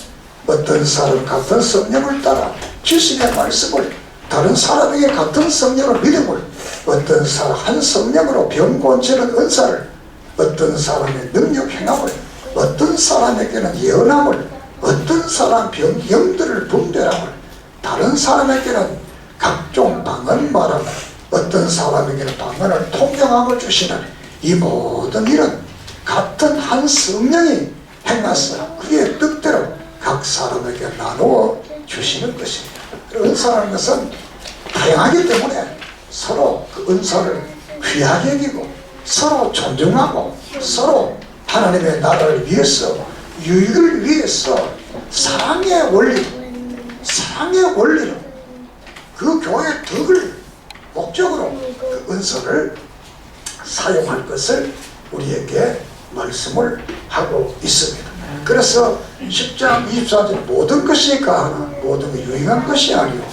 Speaker 1: 어떤 사람 같은 성령을 따라 지식의 말씀을 다른 사람에게 같은 성령을 믿음을 어떤 사람 한 성령으로 병 고치는 은사를 어떤 사람의 능력 행함을 어떤 사람에게는 예언함을 어떤 사람 병들을 분별함을 다른 사람에게는 각종 방언 말함을 어떤 사람에게는 방언을 통용함을 주시는 이 모든 일은 같은 한 성령이 행하사 그의 뜻대로 각 사람에게 나누어 주시는 것입니다. 은사라는 것은 다양하기 때문에 서로 그 은사를 귀하게 여기고 서로 존중하고 서로 하나님의 나라를 위해서 유익을 위해서 사랑의 원리로 그 교회의 덕을 목적으로 그 은사를 사용할 것을 우리에게 말씀을 하고 있습니다. 그래서 10장 24절 모든 것이 가하나 모든 것이 유익한 것이 아니요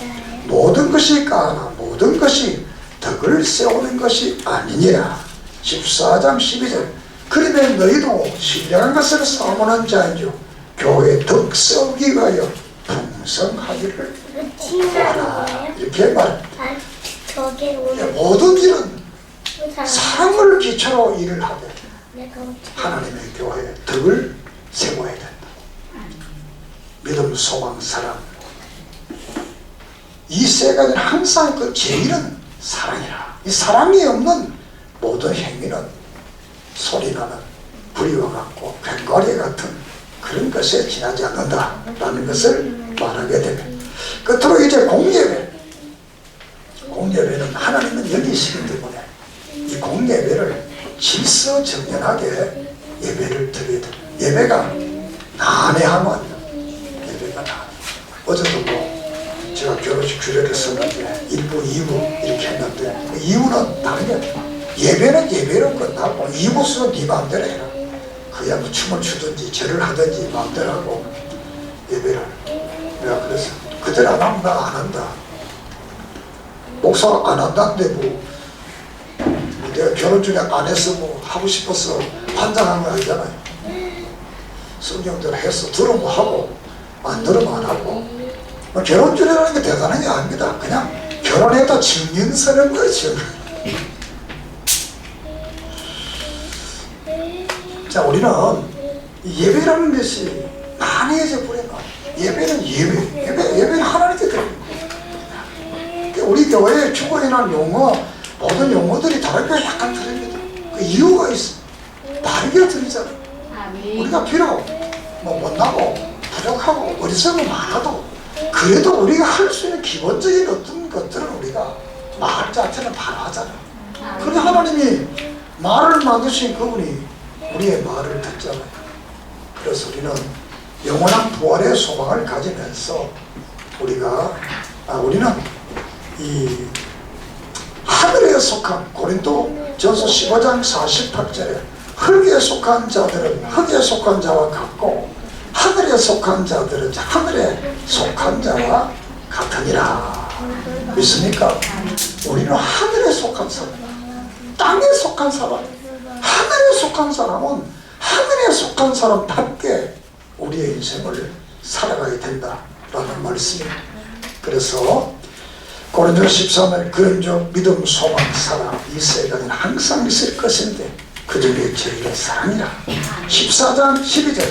Speaker 1: 모든 것이 가하나 모든 것이 덕을 세우는 것이 아니니라. 14장 12절 그러면 너희도 신령한 것을 사모하는 자인즉 교회의 덕 세우기 위하여 풍성하기를 구하라. 이렇게 말합니다. 모든 일은 사랑을 기초로 일을 하되 하나님의 교회의 덕을 세워야 된다. 믿음, 소망, 사랑 이 세 가지는 항상 그 제일은 사랑이라. 이 사랑이 없는 모든 행위는 소리나는 불의와 같고 괭과리 같은 그런 것에 지나지 않는다라는 것을 말하게 됩니다. 끝으로 이제 공예배는 하나님은 여기시기 때문에 이 공예배를 질서정연하게 예배를 드려야 됩니다. 예배가 난해하면 예배가 난해. 어제도 뭐 제가 결혼식 규례를 썼는데 1부, 2부 이렇게 했는데 2부는 다르게 예배는 예배로 끝나고 2부 쓰면 네 마음대로 해라. 그야 뭐 춤을 추든지 절을 하든지 마음대로 하고 예배를. 내가 그래서 그대로 안 하면 나 안 한다. 목사가 안 한다는데 뭐 내가 결혼 중에 안 했어 뭐 하고 싶어서 환장한 거 아니잖아요. 성경대로 했어. 들으면 하고 안 들으면 안 하고. 뭐 결혼 중이라는 게 대단한 게 아닙니다. 그냥 결혼해도 증인 서는 거죠. 자, 우리는 예배라는 것이 난해해져 버린 거야. 예배는 예배는 하나님께 드리는 거야. 우리 교회에 주거이나 용어, 모든 용어들이 다르게 약간 틀립니다. 그 이유가 있어. 다르게 들리잖아. 우리가 비록 뭐 못나고 부족하고 어리석은 많아도 그래도 우리가 할 수 있는 기본적인 어떤 것들은 우리가 말 자체는 바로 하잖아. 그래 하나님이 말을 만드신 그분이 우리의 말을 듣잖아요. 그래서 우리는 영원한 부활의 소망을 가지면서 우리는 이 하늘에 속한 고린도 전서 15장 48절에 흙에 속한 자들은 흙에 속한 자와 같고 하늘에 속한 자들은 하늘에 속한 자와 같으니라. 믿습니까? 우리는 하늘에 속한 사람, 땅에 속한 사람, 하늘에 속한 사람은 하늘에 속한 사람답게 우리의 인생을 살아가야 된다라는 말씀입니다. 그래서 고린도 13일 그런즉 믿음, 소망, 사랑 이 세 가지는 항상 있을 것인데 그 중에 제일 사랑이라. 14장 12절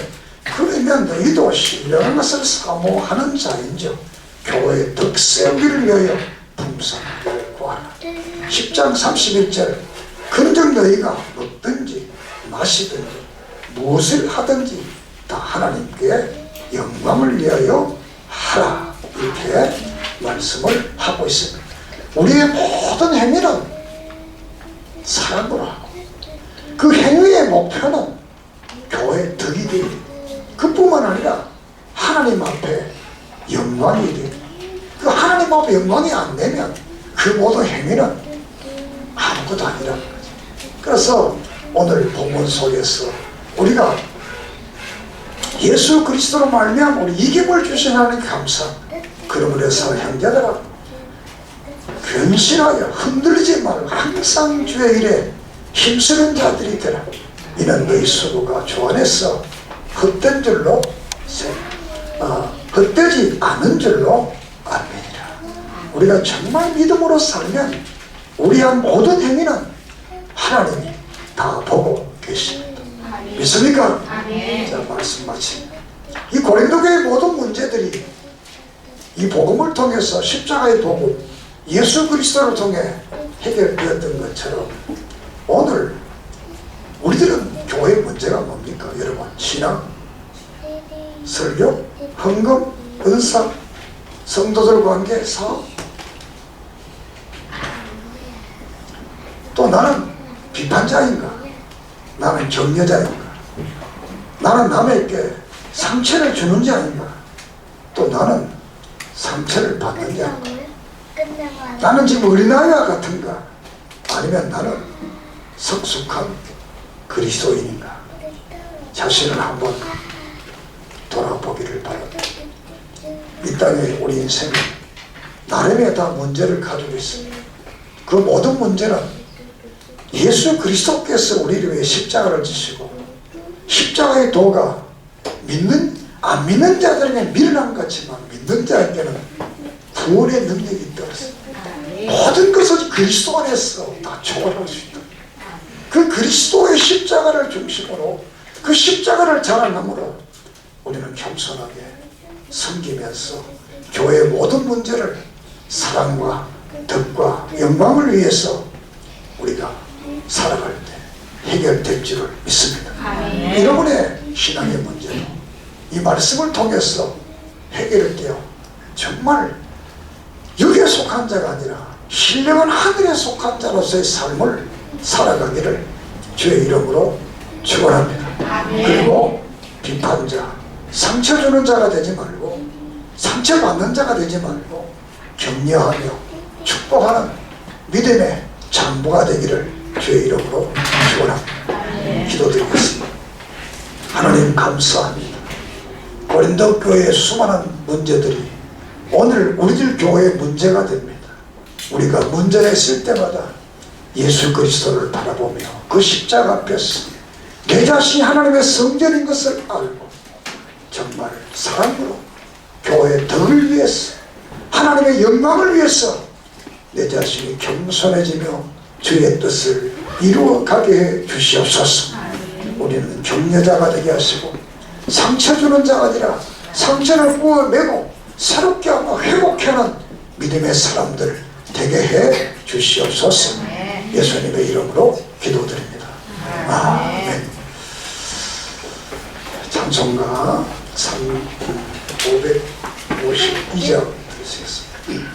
Speaker 1: 그러면 너희도 신령한 것을 사모하는 자인즉 교회의 덕세우기를 위하여 풍성하게 구하라. 10장 31절 그런즉 너희가 먹든지 마시든지 무엇을 하든지 다 하나님께 영광을 위하여 하라. 이렇게 말씀을 하고 있습니다. 우리의 모든 행위는 사랑으로 하고 그 행위의 목표는 교회의 덕이 되고 그뿐만 아니라 하나님 앞에 영광이 되고 그 하나님 앞에 영광이 안 되면 그 모든 행위는 아무것도 아니라는 거죠. 그래서 오늘 본문 속에서 우리가 예수 그리스도로 말미암아 우리 이김을 주신 하나님께 감사합니다. 그러므로 해서 형제들아 근신하여 흔들리지 말고 항상 주의 일에 힘쓰는 자들이 되라. 이는 너희 수고가 주 안에서 헛된 줄로 헛되지 않은 줄로 아멘이라. 우리가 정말 믿음으로 살면 우리의 모든 행위는 하나님이 다 보고 계십니다. 믿습니까? 자, 말씀 마칩니다. 이 고린도교의 모든 문제들이 이 복음을 통해서 십자가의 복음 예수 그리스도를 통해 해결되었던 것처럼 오늘 우리들은 교회의 문제가 뭡니까? 여러분 신앙, 설교, 헌금, 은사, 성도들 관계, 사업. 또 나는 비판자인가? 나는 격려자인가? 나는 남에게 상처를 주는 자인가? 또 나는 상처를 받는 자인가? 나는 지금 어린아이와 같은가? 아니면 나는 성숙한 그리스도인인가? 자신을 한번 돌아보기를 바랍니다. 이 땅에 우리 인생은 나름의 다 문제를 가지고 있습니다. 그 모든 문제는 예수 그리스도께서 우리를 위해 십자가를 지시고 십자가의 도가 안 믿는 자들에게는 미련한 것 같지만 믿는 자에게는 구원의 능력이 있습니다. 모든 것을 그리스도 안에서 다 초월할 수 있다. 그 그리스도의 십자가를 중심으로 그 십자가를 자랑함으로 우리는 겸손하게 섬기면서 교회의 모든 문제를 사랑과 덕과 영광을 위해서 우리가 살아갈 때 해결될 줄을 믿습니다. 여러분의 신앙의 문제도 이 말씀을 통해서 해결할게요. 정말 육에 속한 자가 아니라 신령한 하늘에 속한 자로서의 삶을 살아가기를 주의 이름으로 축원합니다. 그리고 비판자, 상처 주는 자가 되지 말고 상처받는 자가 되지 말고 격려하며 축복하는 믿음의 장부가 되기를 주의 이름으로 축원합니다. 기도드리겠습니다. 하나님 감사합니다. 고린도 교회의 수많은 문제들이 오늘 우리들 교회의 문제가 됩니다. 우리가 문제가 있을 때마다 예수 그리스도를 바라보며 그 십자가 앞에서 내 자신이 하나님의 성전인 것을 알고 정말 사랑으로 교회의 덕을 위해서 하나님의 영광을 위해서 내 자신이 겸손해지며 주의 뜻을 이루어가게 해 주시옵소서. 우리는 격려자가 되게 하시고 상처 주는 자가 아니라 상처를 구워내고 새롭게 하고 회복하는 믿음의 사람들 되게 해 주시옵소서. 예수님의 이름으로 기도드립니다. 아멘. 찬송가 552장 드리겠습니다.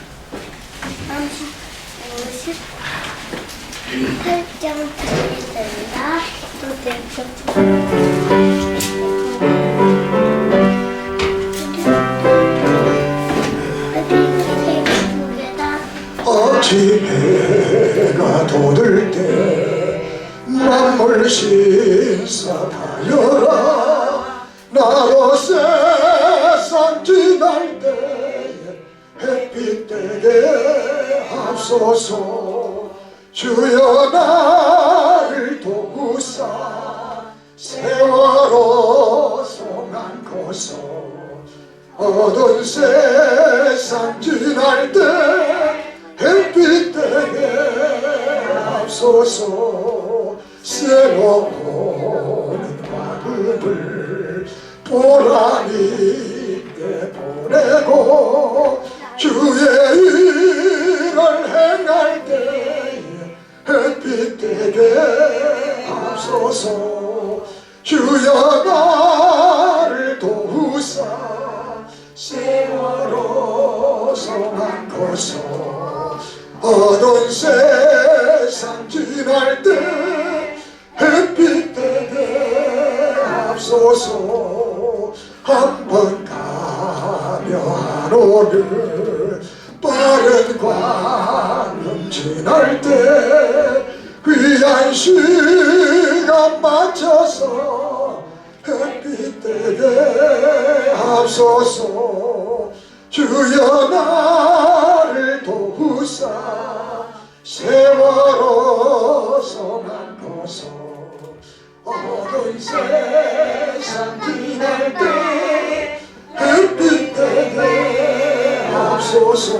Speaker 3: 58장 드리겠습니다.
Speaker 1: 어찌 해가 돋을 때 만물 신사하여라. 나로 세상 지날 때에 햇빛 되게 하소서. 주여 나를 도우사 세월호 송안고서 어두운 세상 지날 때 햇빛 되게 하소서. 새로운 마음을 보람 있게 보내고 주의 일을 행할 때에 햇빛 되게 하소서. 주여 나를 도우사 세월호 송안고서 어두운 세상 지날 때 햇빛 되게 하소서. 한번 가며 하루를 빠른 광음 지날 때 귀한 시간 맞춰서 햇빛 되게 하소서. 주여 나를 도우사 세월호 송안고서 어두운 세상 지날 때 햇빛 되게 하소서.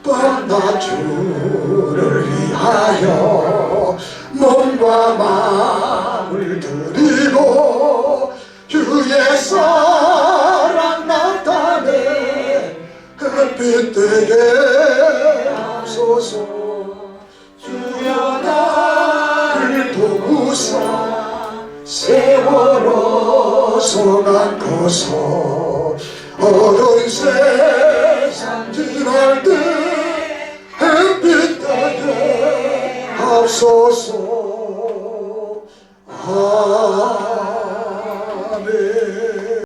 Speaker 1: 밤낮 주를 위하여 몸과 마음을 드리고 주의 사랑 나타내 햇빛 되게 하소서. 주여 나를 도우사 세월호 송안고서 어두운 세상 지날 때 햇빛 되게 하소서.